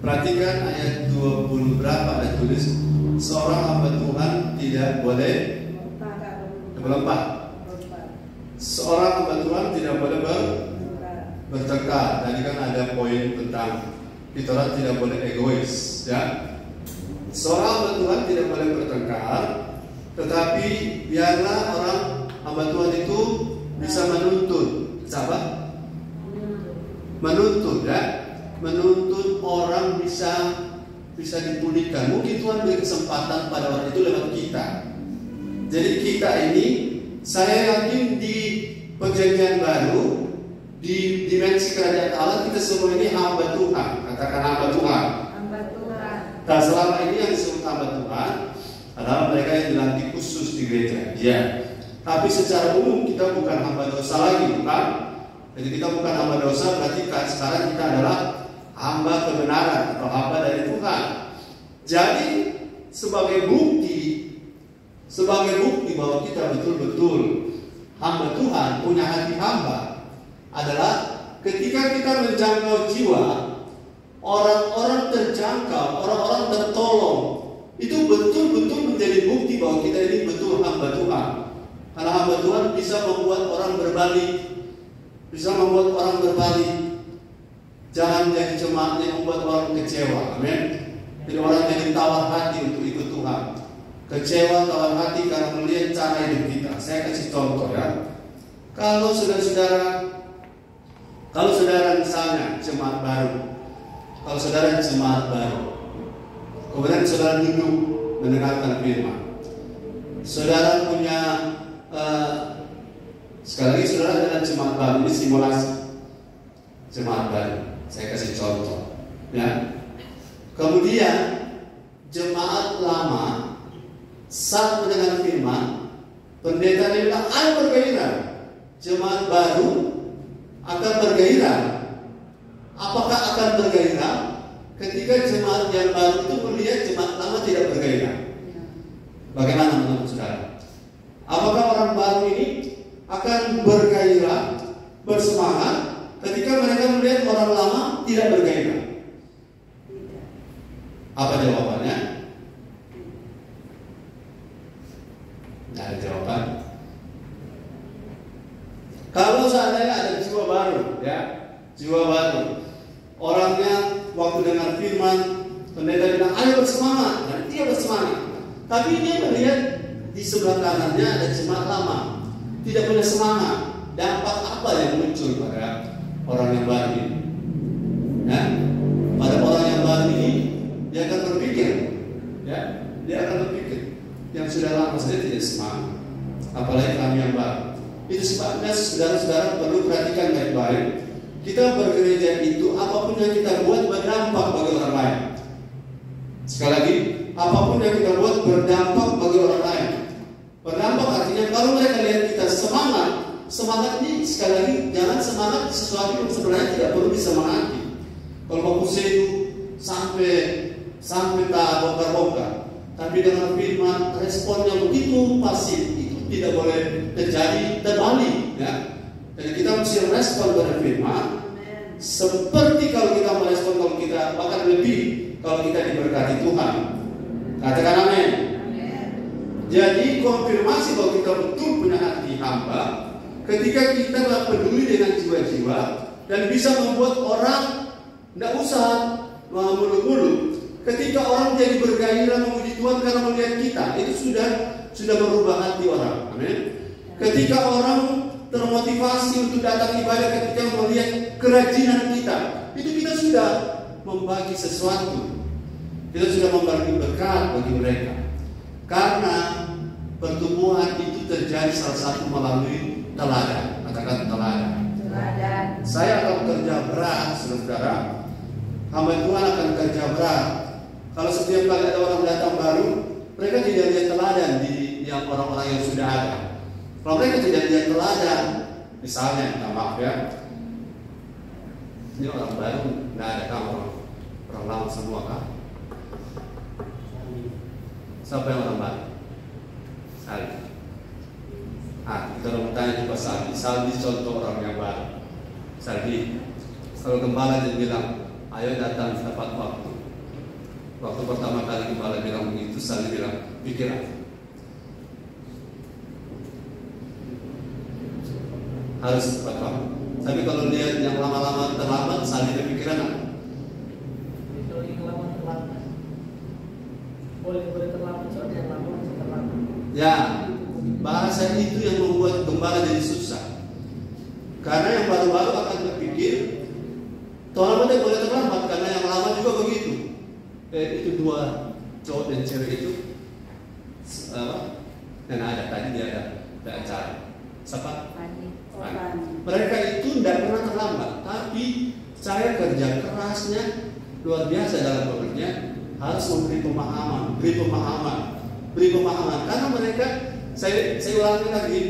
Perhatikan ayat 20 berapa ada tulis seorang hamba Tuhan tidak boleh melompat. Seorang hamba Tuhan tidak boleh bertengkar. Tadi kan ada poin tentang kita tidak boleh egois, ya. Seorang hamba Tuhan tidak boleh bertengkar, tetapi biarlah orang hamba Tuhan itu bisa menuntut, apa? Menuntut, ya. Menuntut orang bisa dipulihkan. Mungkin Tuhan beri kesempatan pada orang itu lewat kita. Jadi kita ini, saya yakin di perjanjian baru, di dimensi kerajaan Allah, kita semua ini hamba Tuhan. Katakan hamba Tuhan.
Hamba Tuhan.
Dan selama ini yang disebut hamba Tuhan adalah mereka yang dilantik khusus di gereja. Ya. Tapi secara umum kita bukan hamba dosa lagi, bukan? Jadi kita bukan hamba dosa, berarti sekarang kita adalah hamba kebenaran atau hamba dari Tuhan. Jadi sebagai bukti bahwa kita betul-betul hamba Tuhan, punya hati hamba, adalah ketika kita menjangkau jiwa, orang-orang terjangkau, orang-orang tertolong, itu betul-betul menjadi bukti bahwa kita ini betul hamba Tuhan. Karena hamba Tuhan bisa membuat orang berbalik, Jangan jadi jemaat yang membuat orang kecewa. Amin. Jadi orang jadi tawar hati untuk ikut Tuhan. Kecewa, tawar hati karena melihat cara hidup kita. Saya kasih contoh, ya. Kalau saudara misalnya jemaat baru, kemudian saudara duduk mendengarkan firman, saudara punya sekali lagi saudara adalah jemaat baru, ini simulasi jemaat baru. Saya kasih contoh, ya. Kemudian jemaat lama saat mendengar firman, pendeta dia bilang, ayo bergairah. Jemaat baru akan bergairah. Apakah akan bergairah ketika jemaat yang baru itu melihat jemaat lama tidak bergairah? Bagaimana menurut saudara? Apakah orang baru ini akan bergairah, bersemangat ketika mereka melihat orang lama tidak bergairah? Apa jawabannya? Tidak ada jawaban. Kalau seandainya ada jiwa baru, ya, jiwa baru, orangnya waktu dengar firman, pendeta bilang, ayo bersemangat, dan dia bersemangat. Tapi dia melihat di sebelah kanannya ada jemaat lama, tidak punya semangat. Dampak apa yang muncul pada orang yang baru ini? Ya, pada orang yang baru ini, dia akan berpikir, ya, yang sudah lama saja tidak semangat, apalagi kami yang baru. Itu sebabnya saudara-saudara perlu perhatikan baik-baik. Kita bergereja itu apapun yang kita buat berdampak bagi orang lain. Sekali lagi, apapun yang kita buat berdampak bagi orang lain. Berdampak artinya kalau mereka lihat kita semangat ini sekali lagi jangan semangat sesuatu yang sebenarnya tidak perlu disemangati. Kalau mau itu sampai tak bongkar-bongkar, tapi dengan firman responnya begitu pasif, itu tidak boleh terjadi terbalik, ya. Jadi kita mesti respon pada firman. Seperti kalau kita merespon, kalau kita bahkan lebih kalau kita diberkati Tuhan. Katakan amin. Jadi konfirmasi bahwa kita betul punya hati hamba ketika kita peduli dengan jiwa-jiwa dan bisa membuat orang tidak usah mulu-mulu. Ketika orang jadi bergairah memuji Tuhan karena melihat kita, itu sudah merubah hati orang. Amin. Ketika orang termotivasi untuk datang ibadah ketika melihat kerajinan kita, itu kita sudah membagi sesuatu. Kita sudah membagi berkat bagi mereka. Karena pertumbuhan itu terjadi salah satu melalui teladan. Katakan teladan. Saya akan kerja berat, saudara. Hamba Tuhan akan kerja berat. Kalau setiap kali ada orang datang baru, mereka tidak lihat teladan di yang orang-orang yang sudah ada. Kalau mereka tidak lihat teladan, misalnya, maaf ya, ini orang baru, tidak ada kamu orang lama semua kan? Siapa yang orang baru? Saldi. Kita mau tanya juga Saldi. Saldi contoh orang yang baru. Saldi, kalau gembala dia bilang, ayo datang tepat waktu. waktu pertama kali gembala bilang begitu, Sally bilang pikiran. Harus cepat banget. Tapi kalau lihat yang lama-lama terlambat, Sally pikiran apa?
Kalau yang lama terlambat, boleh terlambat, soalnya yang lama bisa terlambat.
Ya, bahasa itu yang membuat gembala jadi susah. Karena yang baru-baru akan berpikir terlambat boleh terlambat, karena yang lama juga begitu. Itu dua cowok dan cewek itu dan ada tadi dia ada acara. Siapa? Mereka itu tidak pernah terlambat, tapi saya kerja kerasnya luar biasa dalam bekerja, harus memberi pemahaman, beri pemahaman. Karena mereka, saya ulangi lagi,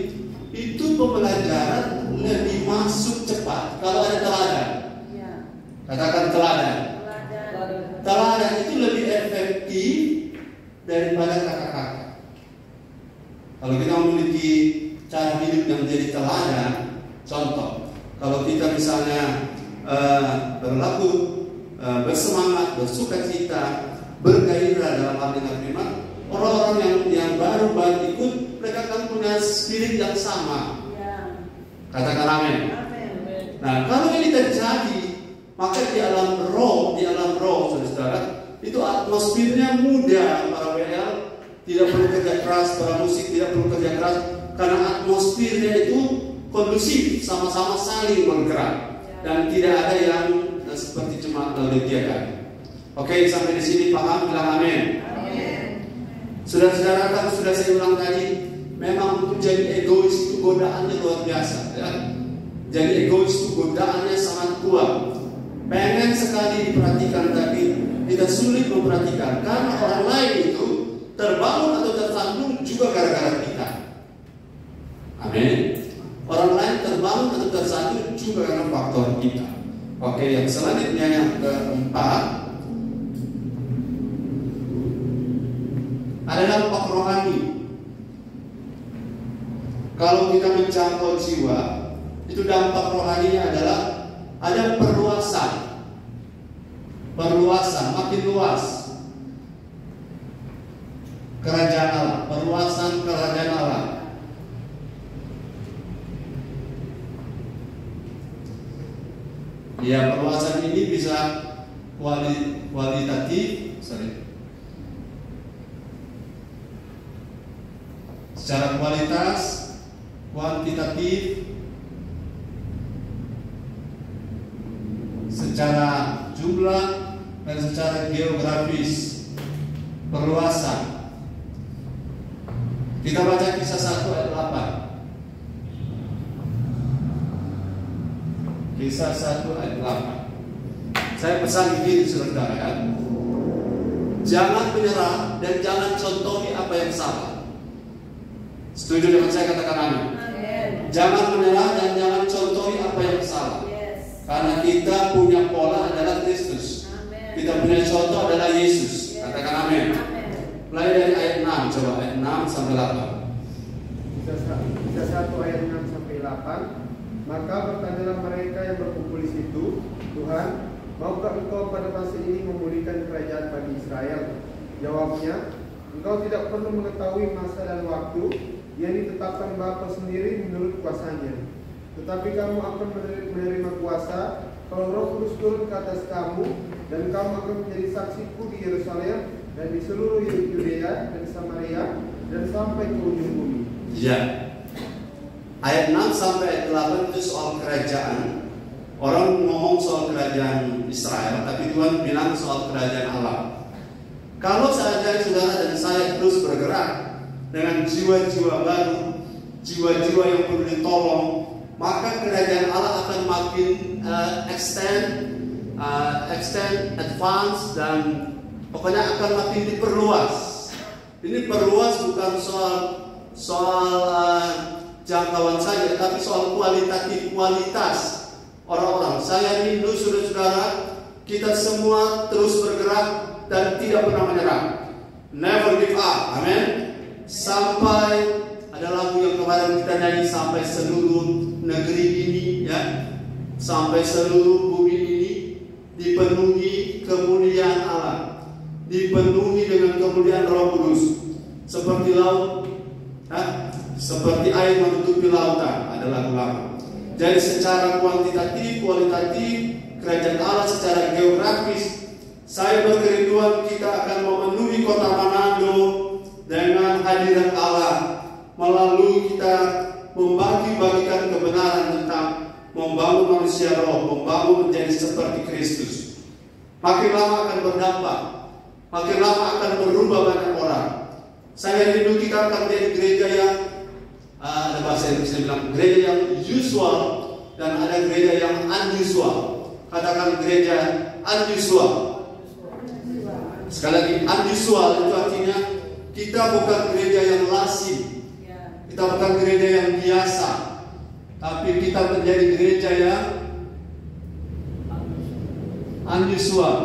itu pembelajaran lebih masuk cepat kalau ada teladan. Katakan teladan. Teladan itu lebih efektif daripada kata-kata. Kalau kita memiliki cara hidup yang menjadi teladan, contoh, kalau kita misalnya berlaku bersemangat, bersukacita, bergairah dalam hal dengan firman, orang-orang yang baru ikut, mereka akan punya spirit yang sama. Katakan amin. Nah, kalau ini terjadi, maka di alam roh, saudara, itu atmosfernya mudah para WL, tidak perlu kerja keras, para musik tidak perlu kerja keras, karena atmosfernya itu kondusif, sama-sama saling bergerak, dan tidak ada yang seperti cuma meledihkan. Oke, sampai di sini paham? Bilang amin. Saudara-saudara, kan sudah saya ulang tadi, memang untuk jadi egois itu godaannya luar biasa, ya. Jadi egois itu godaannya sangat kuat. Pengen sekali diperhatikan, tapi kita sulit memperhatikan karena orang lain itu terbangun atau tersandung juga gara-gara kita. Amin. Orang lain terbangun atau tersandung juga karena faktor kita. Oke, yang selanjutnya yang keempat ada dampak rohani. Kalau kita menjangkau jiwa, itu dampak rohaninya adalah ada perluasan, makin luas kerajaan Allah, perluasan kerajaan Allah. Ya, perluasan ini bisa kualitatif, secara kualitas, kuantitatif, secara jumlah, dan secara geografis. Perluasan. Kita baca Kisah 1 ayat 8. Kisah 1 ayat 8. Saya pesan begini, saudara, jangan menyerah dan jangan contohi apa yang salah. Setuju dengan saya? Katakan amin. Jangan menyerah dan jangan contohi apa yang salah. Karena kita punya pola adalah Kristus. Kita punya contoh adalah Yesus. Katakan amin. Mulai dari ayat 6, coba ayat 6 sampai 8.
Kisah 1 ayat 6 sampai 8. Maka bertanyalah mereka yang berkumpul di situ, Tuhan, maukah Engkau pada masa ini memulihkan kerajaan bagi Israel? Jawabnya, Engkau tidak perlu mengetahui masa dan waktu yang ditetapkan Bapa sendiri menurut kuasanya. Tetapi kamu akan menerima kuasa kalau Roh Kudus turun ke atas kamu, dan kamu akan menjadi saksiku di Yerusalem dan di seluruh Yudea dan Samaria dan sampai ke ujung bumi.
Ya. Ayat 6 sampai ayat 8 itu soal kerajaan. Orang ngomong soal kerajaan Israel, tapi Tuhan bilang soal kerajaan Allah. Kalau saja saudara dan saya terus bergerak dengan jiwa-jiwa baru, jiwa-jiwa yang perlu ditolong, maka kerajaan Allah akan makin extend, advance, dan pokoknya akan makin diperluas. Ini perluas bukan soal jangkauan saja, tapi soal kualitas orang-orang. Saya rindu saudara-saudara, kita semua terus bergerak dan tidak pernah menyerah. Never give up, amin. Sampai ada lagu yang kemarin kita nyanyi, sampai seluruh negeri ini, ya, sampai seluruh bumi ini dipenuhi kemuliaan Allah. dipenuhi dengan kemuliaan Roh Kudus, seperti laut, seperti air menutupi lautan. Ada lagu lama. Jadi secara kualitatif, kerajaan Allah secara geografis, saya berkerinduan kita akan memenuhi kota Manado dengan hadirat Allah, melalui kita membagi-bagikan kebenaran tentang membangun manusia roh, membangun menjadi seperti Kristus. Makin lama akan berdampak, makin lama akan berubah banyak orang. Saya rindu kita akan menjadi gereja yang ada bahasa Inggrisnya bilang gereja yang usual dan ada gereja yang unusual. Katakan gereja unusual. Sekali lagi, unusual itu artinya kita bukan gereja yang lazim, kita bukan gereja yang biasa, tapi kita menjadi gereja yang unusual.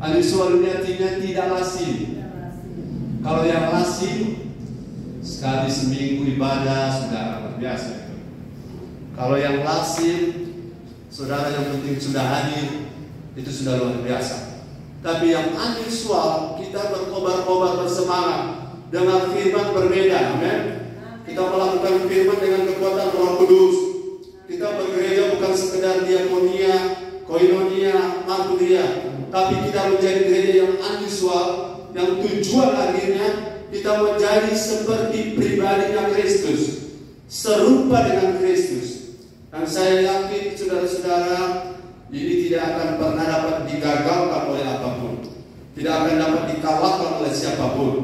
Unusual ini artinya tidak lazim. Kalau yang lazim, sekali seminggu ibadah sudah luar biasa. Kalau yang lazim, saudara yang penting sudah hadir, itu sudah luar biasa. Tapi yang unusual, kita berkobar-kobar bersemangat dengan firman berbeda, amin. Kita melakukan firman dengan kekuatan Roh Kudus. Kita bergereja bukan sekedar diakonia, koinonia, marturia, tapi kita menjadi gereja yang unusual, yang tujuan akhirnya kita menjadi seperti pribadinya Kristus, serupa dengan Kristus. Dan saya yakin saudara-saudara, ini tidak akan pernah dapat digagalkan oleh apapun, tidak akan dapat dikalahkan oleh siapapun.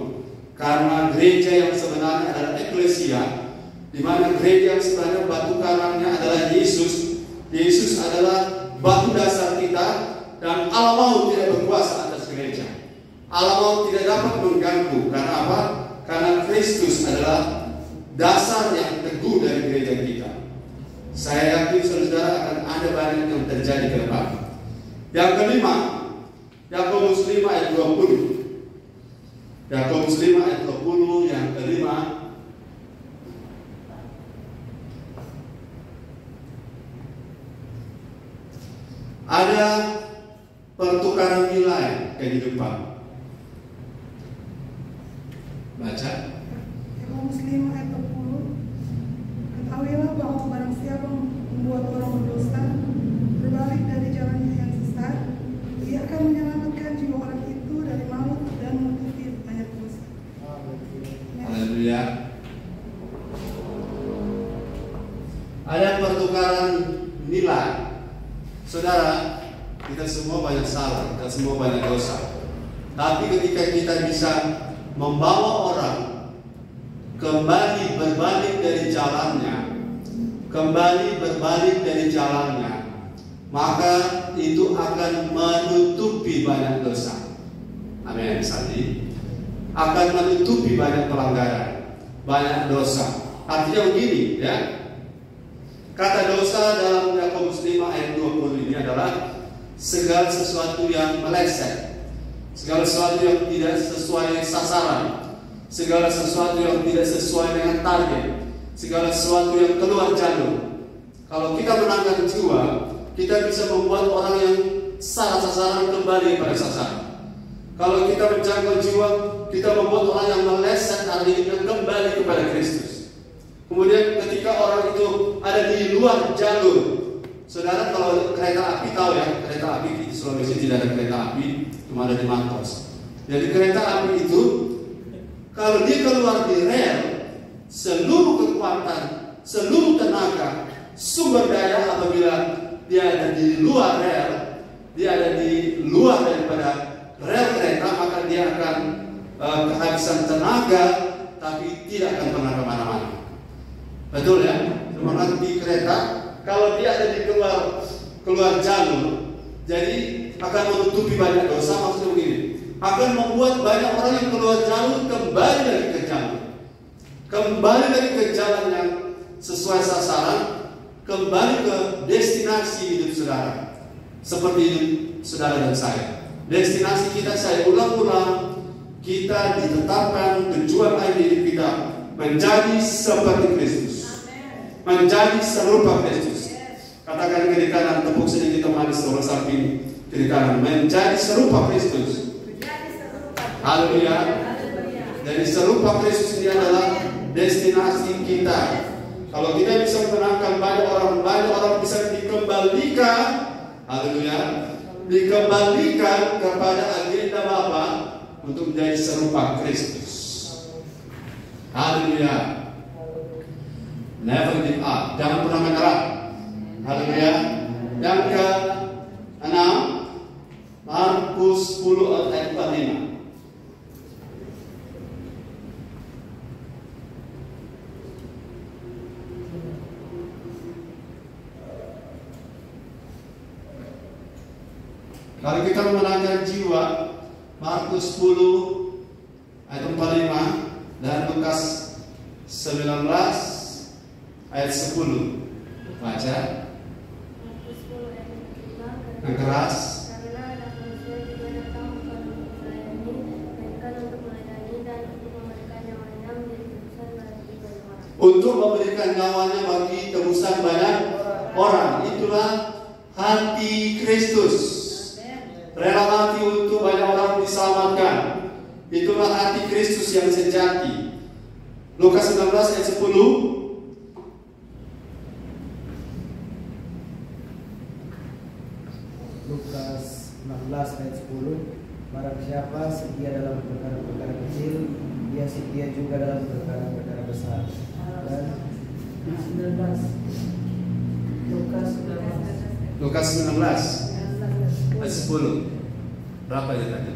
Karena gereja yang sebenarnya adalah eklesia, di mana gereja yang sebenarnya batu karangnya adalah Yesus. Yesus adalah batu dasar kita, dan Allah mau tidak berkuasa atas gereja. Allah mau tidak dapat mengganggu. Karena apa? Karena Kristus adalah dasar yang teguh dari gereja kita. Saya yakin saudara akan ada banyak yang terjadi ke depan. Yang kelima, Yakobus 5 ayat 20. Yakobus 5 ayat 20 yang kelima. Ada pertukaran nilai kehidupan. Baca.
Yakobus 5 ayat 20. Ketahuilah bahwa barang siapa membuat orang berdosa berbalik dari jalannya yang sesat, ia akan menyelamatkan jiwa orang itu dari maut dan menutupi banyak dosa.
Haleluya. Ada pertukaran nilai. Saudara, kita semua banyak salah, kita semua banyak dosa. Tapi ketika kita bisa membawa orang kembali berbalik dari jalannya, maka itu akan menutupi banyak dosa. Amin. Sandi akan menutupi banyak pelanggaran, banyak dosa. Artinya begini, ya. Kata dosa dalam Yakobus 5 ayat 20 ini adalah segala sesuatu yang meleset, segala sesuatu yang tidak sesuai sasaran, segala sesuatu yang tidak sesuai dengan target, segala sesuatu yang keluar jalur. Kalau kita menangkan jiwa, kita bisa membuat orang yang salah sasaran kembali pada sasaran. Kalau kita menjangkau jiwa, kita membuat orang yang meleset artinya kembali kepada Kristus. Kemudian ketika orang itu ada di luar jalur, saudara, kalau kereta api tahu ya, kereta api di Sulawesi tidak ada kereta api, cuma ada di Matos. Jadi kereta api itu kalau dia keluar di rel, seluruh kekuatan, seluruh tenaga, sumber daya apabila dia ada di luar rel, dia ada di luar daripada rel kereta, maka dia akan kehabisan tenaga, tapi tidak akan pernah kemana-mana. Betul ya? Semangat di kereta, kalau dia ada di keluar jalur, jadi akan menutupi banyak dosa. Maksudnya begini, akan membuat banyak orang yang keluar jalur kembali lagi ke jalur, kembali lagi ke jalan yang sesuai sasaran, kembali ke destinasi hidup saudara, seperti hidup saudara dan saya. Destinasi kita, saya ulang-ulang, kita ditetapkan tujuan akhir hidup kita menjadi seperti Kristus, menjadi serupa Kristus. Katakan kiri kanan, tepuk sedikit manis, tolong samping kiri kanan, menjadi serupa Kristus. Haleluya. Jadi serupa Kristus ini adalah destinasi kita. Kalau kita bisa menangkan banyak orang bisa dikembalikan, haleluya, dikembalikan kepada agenda Bapa untuk menjadi serupa Kristus. Haleluya. Never give up. Jangan pernah menyerah. Haleluya. Yang ke-6, Markus 10 ayat 45. Kalau kita memenangkan jiwa, Markus 10 ayat 45 dan Lukas 19 ayat 10. Baca.
Markus 10 ayat 45.
Yang keras.
Karena anak manusia juga datang bukan untuk melayani, melainkan untuk melayani dan untuk memberikan nyawanya menjadi tebusan bagi banyak orang.
Untuk memberikan nyawanya bagi tebusan banyak orang. Itulah hati Kristus. Rela mati untuk banyak orang diselamatkan. Itulah hati Kristus yang sejati. Lukas 19 ayat 10.
Lukas 16 ayat 10. Barang siapa setia dalam perkara-perkara kecil, dia setia juga dalam perkara-perkara besar. Dan
19. Lukas 19.
Lukas 19 ayat 10. Berapa ya tadi?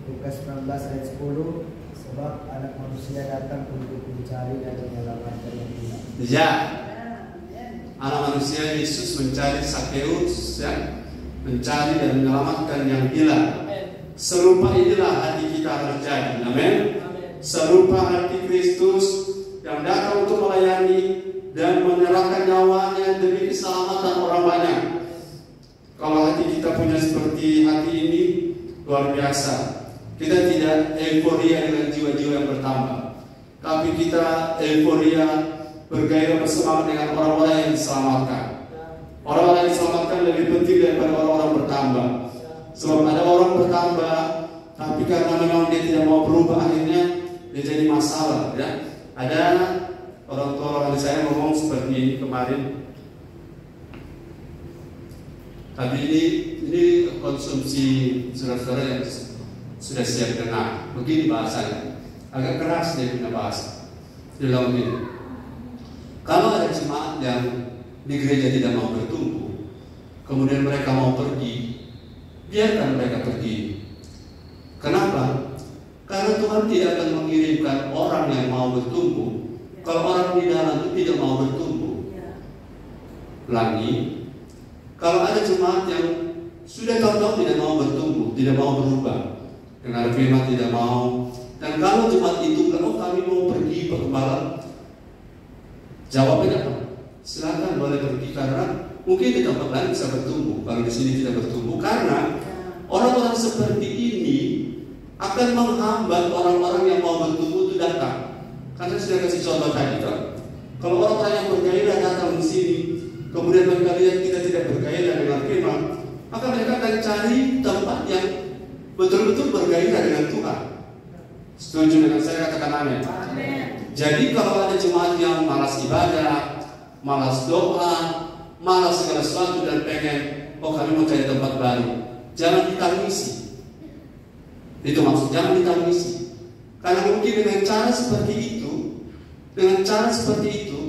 Lukas 19 ayat 10. Sebab anak manusia datang untuk mencari dan menyelamatkan yang hilang.
Ya. Anak manusia Yesus mencari Sakeus, ya, mencari dan menyelamatkan yang hilang. Serupa inilah hati kita harus jadi. Amin. Serupa hati Kristus yang datang untuk melayani dan menyerahkan nyawanya demi keselamatan orang banyak. Kalau hati kita punya seperti hati ini, luar biasa. Kita tidak euforia dengan jiwa-jiwa yang bertambah, tapi kita euforia bergairah bersemangat dengan orang-orang yang diselamatkan. Orang-orang yang diselamatkan lebih penting daripada orang-orang bertambah. Sebab ada orang bertambah, tapi karena memang dia tidak mau berubah, akhirnya dia jadi masalah. Ya, ada orang tua saya ngomong seperti ini kemarin. Tapi ini konsumsi saudara-saudara yang sudah siap dengar. Begini bahasanya, agak keras dia punya bahasa. Dia bilang begini, kalau ada jemaat yang di gereja tidak mau bertumbuh, kemudian mereka mau pergi, biarkan mereka pergi. Kenapa? Karena Tuhan tidak akan mengirimkan orang yang mau bertumbuh kalau orang di dalam itu tidak mau bertumbuh. Ulangi, kalau ada jemaat yang sudah tahu-tahu tidak mau bertumbuh, tidak mau berubah, dengar firman tidak mau, dan kalau jemaat itu bilang, oh kami mau pergi Pak Gembala, jawabnya apa? Silakan boleh pergi, karena mungkin di tempat lain bisa bertumbuh, kalau di sini tidak bertumbuh, karena orang-orang seperti ini akan menghambat orang-orang yang mau bertumbuh itu datang. Karena saya sudah kasih contoh tadi kan, kalau orang-orang yang bergairah datang di sini, kemudian mereka lihat kita tidak bergairah dengan firman, maka mereka akan cari tempat yang betul-betul bergairah dengan Tuhan. Setuju dengan saya? Katakan amin. Jadi kalau ada jemaat yang malas ibadah, malas doa, malas segala sesuatu dan pengen, oh kami mau cari tempat baru, jangan ditangisi. Itu maksud, jangan ditangisi. Karena mungkin dengan cara seperti itu,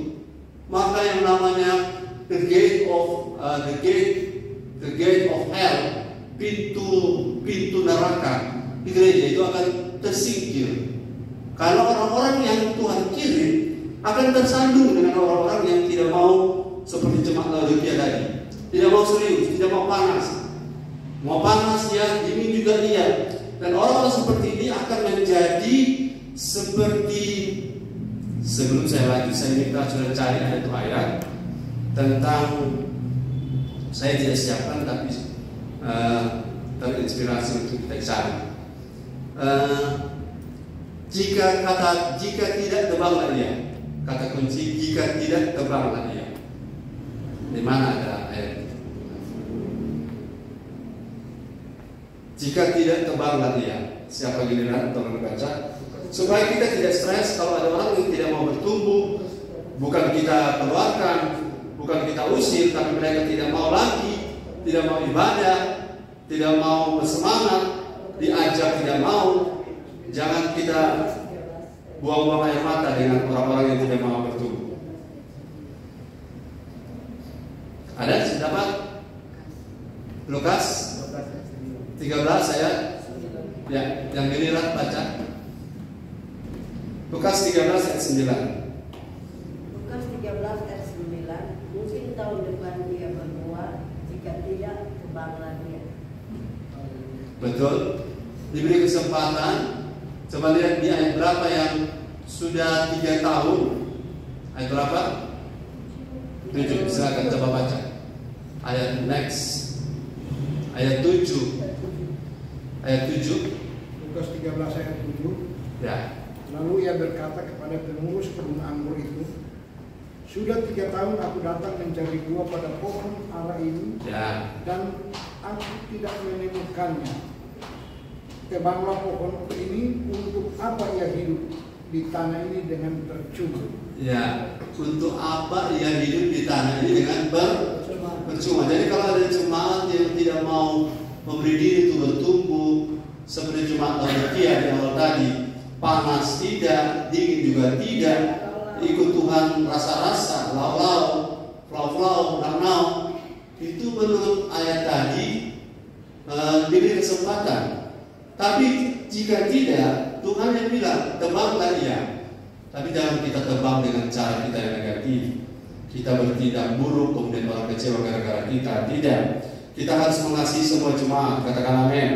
maka yang namanya the gate of hell, pintu neraka di gereja itu akan tersingkir. Karena orang-orang yang Tuhan kirim akan tersandung dengan orang-orang yang tidak mau seperti jemaat Laodikia tadi, tidak mau serius, tidak mau panas ya, ini juga dia. Dan orang-orang seperti ini akan menjadi seperti, sebelum saya lanjut, saya minta sudah cari ayat tentang, saya tidak siapkan tapi terinspirasi untuk kita cari. Jika tidak tebanglah dia, kata kunci, jika tidak tebanglah dia. Di mana ada ayat? Jika tidak tebanglah dia. siapa giliran tolong baca, supaya kita tidak stres kalau ada orang yang tidak mau bertumbuh. Bukan kita keluarkan, bukan kita usir, tapi mereka tidak mau lagi, tidak mau ibadah, tidak mau bersemangat, diajak tidak mau. Jangan kita buang-buang air mata dengan orang-orang yang tidak mau bertumbuh. Ada dapat? Lukas 13 ayat ya, yang giliran baca. Lukas 13 ayat 9.
Lukas 13 ayat 9. Mungkin tahun depan dia berbuah, jika tidak kebanglah dia.
Betul. Diberi kesempatan. Coba lihat di ayat berapa yang sudah 3 tahun. Ayat berapa? 7. Silakan coba baca. Ayat next. Ayat 7. Ayat 7.
Lukas 13 ayat 7.
Ya.
Lalu ia berkata kepada pengurus kebun anggur itu, sudah 3 tahun aku datang mencari buah pada pohon ara ini,
Ya.
dan aku tidak menemukannya. Tebanglah pohon ini, untuk apa ia hidup di tanah ini dengan percuma?
Ya, untuk apa ia hidup di tanah ini dengan percuma. Jadi kalau ada jemaat yang tidak mau memberi diri itu bertumbuh, seperti jemaat Laodikia di awal tadi, panas tidak, dingin juga tidak, ikut Tuhan rasa-rasa, lau-lau, flau-flau, nau-nau, itu menurut ayat tadi diberi kesempatan. Tapi jika tidak, Tuhan yang bilang tebanglah ia. Tapi jangan kita tebang dengan cara kita yang negatif. Kita bertindak buruk, kemudian orang kecewa gara-gara kita. Tidak. Kita harus mengasihi semua jemaat. Katakan amin.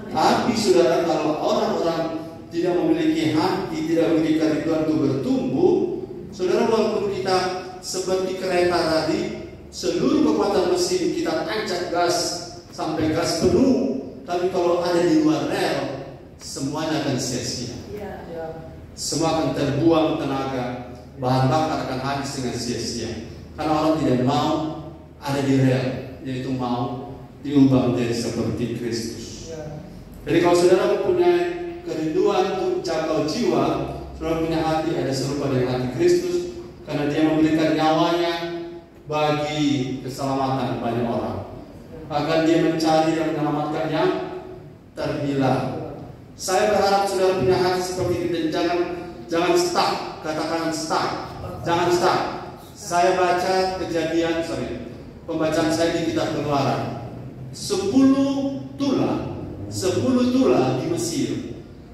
Tapi saudara, kalau orang-orang tidak memiliki hati, tidak memiliki kerinduan untuk bertumbuh, saudara, walaupun kita seperti kereta tadi, seluruh kekuatan mesin kita tancap gas sampai gas penuh, tapi kalau ada di luar rel, semuanya akan sia-sia. Semua akan terbuang tenaga, bahan bakar akan habis dengan sia-sia. Karena orang tidak mau ada di rel, yaitu mau diubah menjadi seperti Kristus. Jadi kalau saudara mempunyai kerinduan untuk jangkau jiwa, saudara punya hati ada serupa dengan hati Kristus, karena dia memberikan nyawanya bagi keselamatan banyak orang. Bahkan dia mencari dan menyelamatkan yang terhilang. Saya berharap saudara punya hati seperti itu, dan jangan stuck, katakan stuck, jangan stuck. Saya baca pembacaan saya di kitab Keluaran, 10 tulah di Mesir.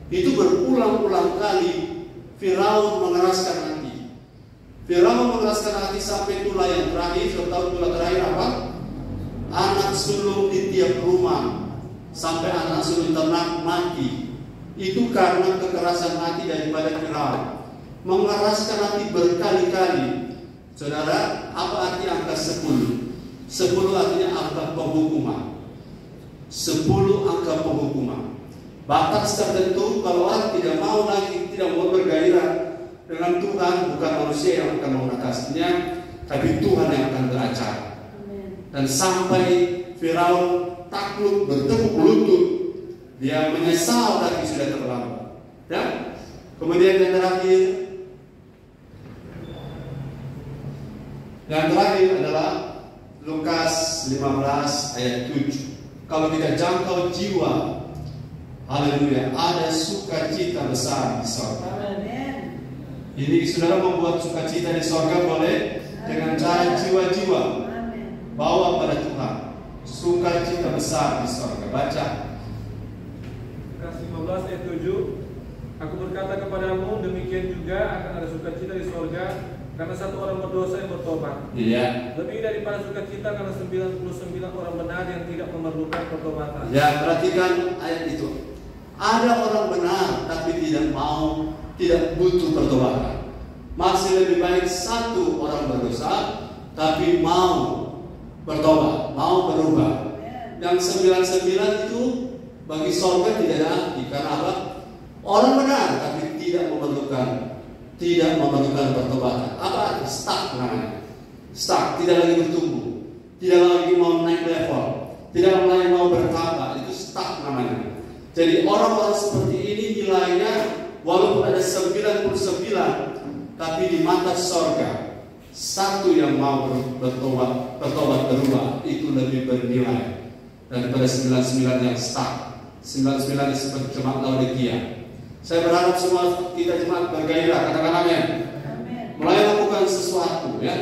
Itu berulang-ulang kali Firaun mengeraskan hati. Firaun mengeraskan hati sampai tulah yang terakhir. Sudah tahu tulah terakhir apa? Anak sulung di tiap rumah, sampai anak sulung ternak mati. Itu karena kekerasan hati daripada Firaun. Mengeraskan hati berkali-kali. Saudara, apa arti angka 10? 10 artinya angka penghukuman. 10 angka penghukuman. Batas tertentu, kalau orang tidak mau lagi, tidak mau bergairah dengan Tuhan, bukan manusia yang akan mengatasinya, tapi Tuhan yang akan beracara. Dan sampai Firaun takluk, bertepuk lutut, dia menyesal tapi sudah terlambat. Ya? Kemudian yang terakhir adalah Lukas 15 ayat 7. Kalau kita jangkau jiwa, haleluya, ada sukacita besar di sorga. Ini saudara membuat sukacita di sorga boleh dengan cara jiwa-jiwa bawa pada Tuhan. Sukacita besar di sorga. Baca.
Lukas 15 ayat 7. Aku berkata kepadamu, demikian juga akan ada sukacita di sorga karena satu orang berdosa yang bertobat.
Iya.
Lebih daripada sukacita karena 99 orang benar yang tidak memerlukan pertobatan.
Ya, perhatikan ayat itu. Ada orang benar tapi tidak mau, tidak butuh pertobatan. Masih lebih baik satu orang berdosa tapi mau bertobat, mau berubah. Yang 99 itu bagi sorga tidak ada arti. Karena apa? Orang benar tapi tidak memerlukan pertobatan. Apa arti? Stuck namanya. Stuck, tidak lagi bertumbuh, tidak lagi mau naik level, tidak lagi mau bertambah. Itu stuck namanya. Jadi orang-orang seperti ini nilainya walaupun ada 99, tapi di mata sorga satu yang mau bertobat berubah itu lebih bernilai daripada 99 yang stuck. 99 seperti jemaat Laodikia. Saya berharap semua kita jemaat bergairah, katakan amin. Mulai lakukan sesuatu, ya.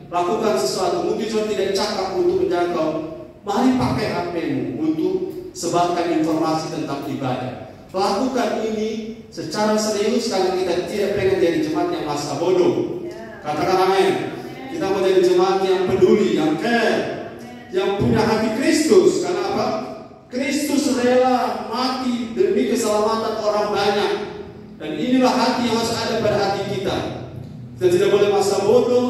Lakukan sesuatu. Mungkin sudah tidak cakap untuk menjangkau. Mari pakai HP-mu untuk sebarkan informasi tentang ibadah. Lakukan ini secara serius karena kita tidak pengen jadi jemaat yang masa bodoh. Katakan amin. Kita mau jadi jemaat yang peduli, yang care, yang punya hati Kristus. Karena apa? Kristus rela mati demi keselamatan orang banyak. Dan inilah hati yang harus ada pada hati kita. Kita tidak boleh masa bodoh.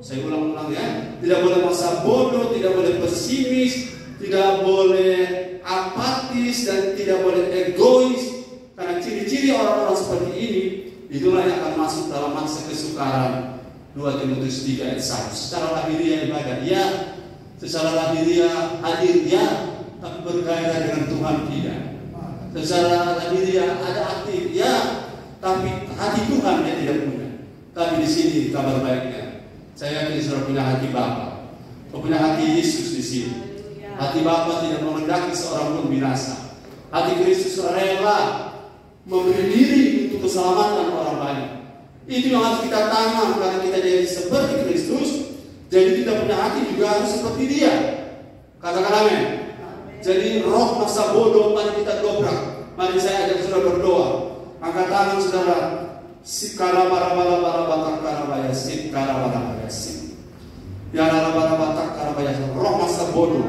Saya ulang-ulang ya. Tidak boleh masa bodoh, tidak boleh pesimis, tidak boleh apatis, dan tidak boleh egois. Karena ciri-ciri orang-orang seperti ini itulah yang akan masuk dalam masa kesukaran. 2 Timotius 3 ayat 1. Secara lahiriah ibadah, ya. Secara lahiriah hadir, ya. Tapi bergairah dengan Tuhan tidak. Secara lahiriah ada aktif, ya. Tapi hati Tuhan dia tidak punya. Tapi di sini kabar baiknya, saya yakin sudah punya hati Bapa, punya hati Yesus di sini. Hati Bapa tidak mengendaki seorang pun binasa. Hati Kristus rela memberi diri untuk keselamatan orang banyak. Itu yang harus kita tanam karena kita jadi seperti Kristus. Jadi kita punya hati juga harus seperti Dia. Katakan amin. Jadi roh masa bodoh mari kita dobrak. Mari saya ajak saudara berdoa. Angkat tangan saudara. Sikara bara-bara batak karabaya sikara bara-bara sik. Ya bara-bara batak karabaya. Roh masa bodoh.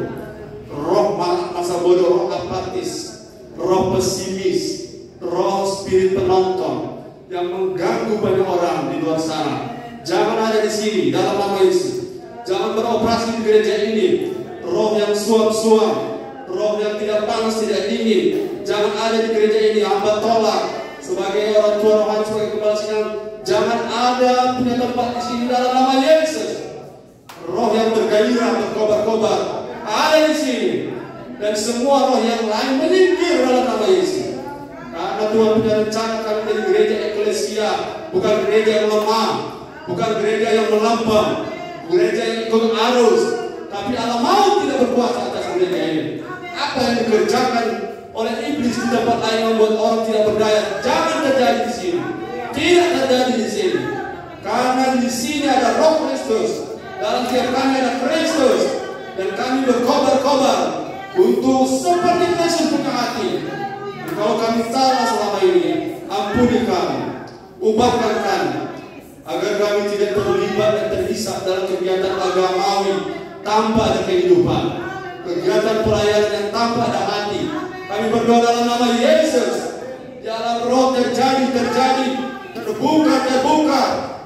Roh masa bodoh, roh apatis, roh pesimis, roh spirit penonton yang mengganggu banyak orang di luar sana. Jangan ada di sini dalam nama Yesus. Jangan beroperasi di gereja ini. Roh yang suam-suam, roh yang tidak panas, tidak dingin, jangan ada di gereja ini. Hamba tolak sebagai orang tua rohani, sebagai kepala sidang, jangan ada punya tempat di sini dalam nama Yesus. Roh yang bergairah, berkobar-kobar ada di sini, dan semua roh yang lain menyingkir dalam nama Yesus. Karena Tuhan punya rencana kami menjadi gereja eklesia, bukan gereja yang lemah, bukan gereja yang melempem, gereja yang ikut arus. Tapi Allah mau tidak berkuasa atas gereja ini. Apa yang dikerjakan oleh iblis di tempat lain membuat orang tidak berdaya, jangan terjadi di sini. Tidak terjadi di sini. Karena di sini ada Roh Kristus. Dalam tiap kami ada Kristus. Dan kami berkobar-kobar untuk seperti Kristus punya hati. Dan kalau kami salah selama ini, ampuni kami, ubahkan kami, agar kami tidak terlibat dan terhisap dalam kegiatan agamawi tanpa ada kehidupan, kegiatan pelayanan yang tanpa ada hati. Kami berdoa dalam nama Yesus. Dalam roh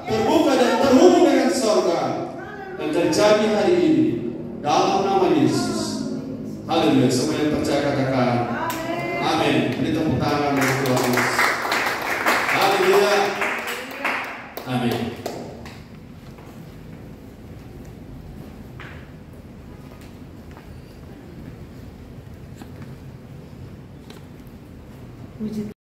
terbuka dan terhubung dengan sorga, dan terjadi hari ini dalam nama Yesus. Haleluya. Semua yang percaya katakan amin. Beri tepuk tangan untuk Tuhan Yesus. Haleluya. Amin.
Puji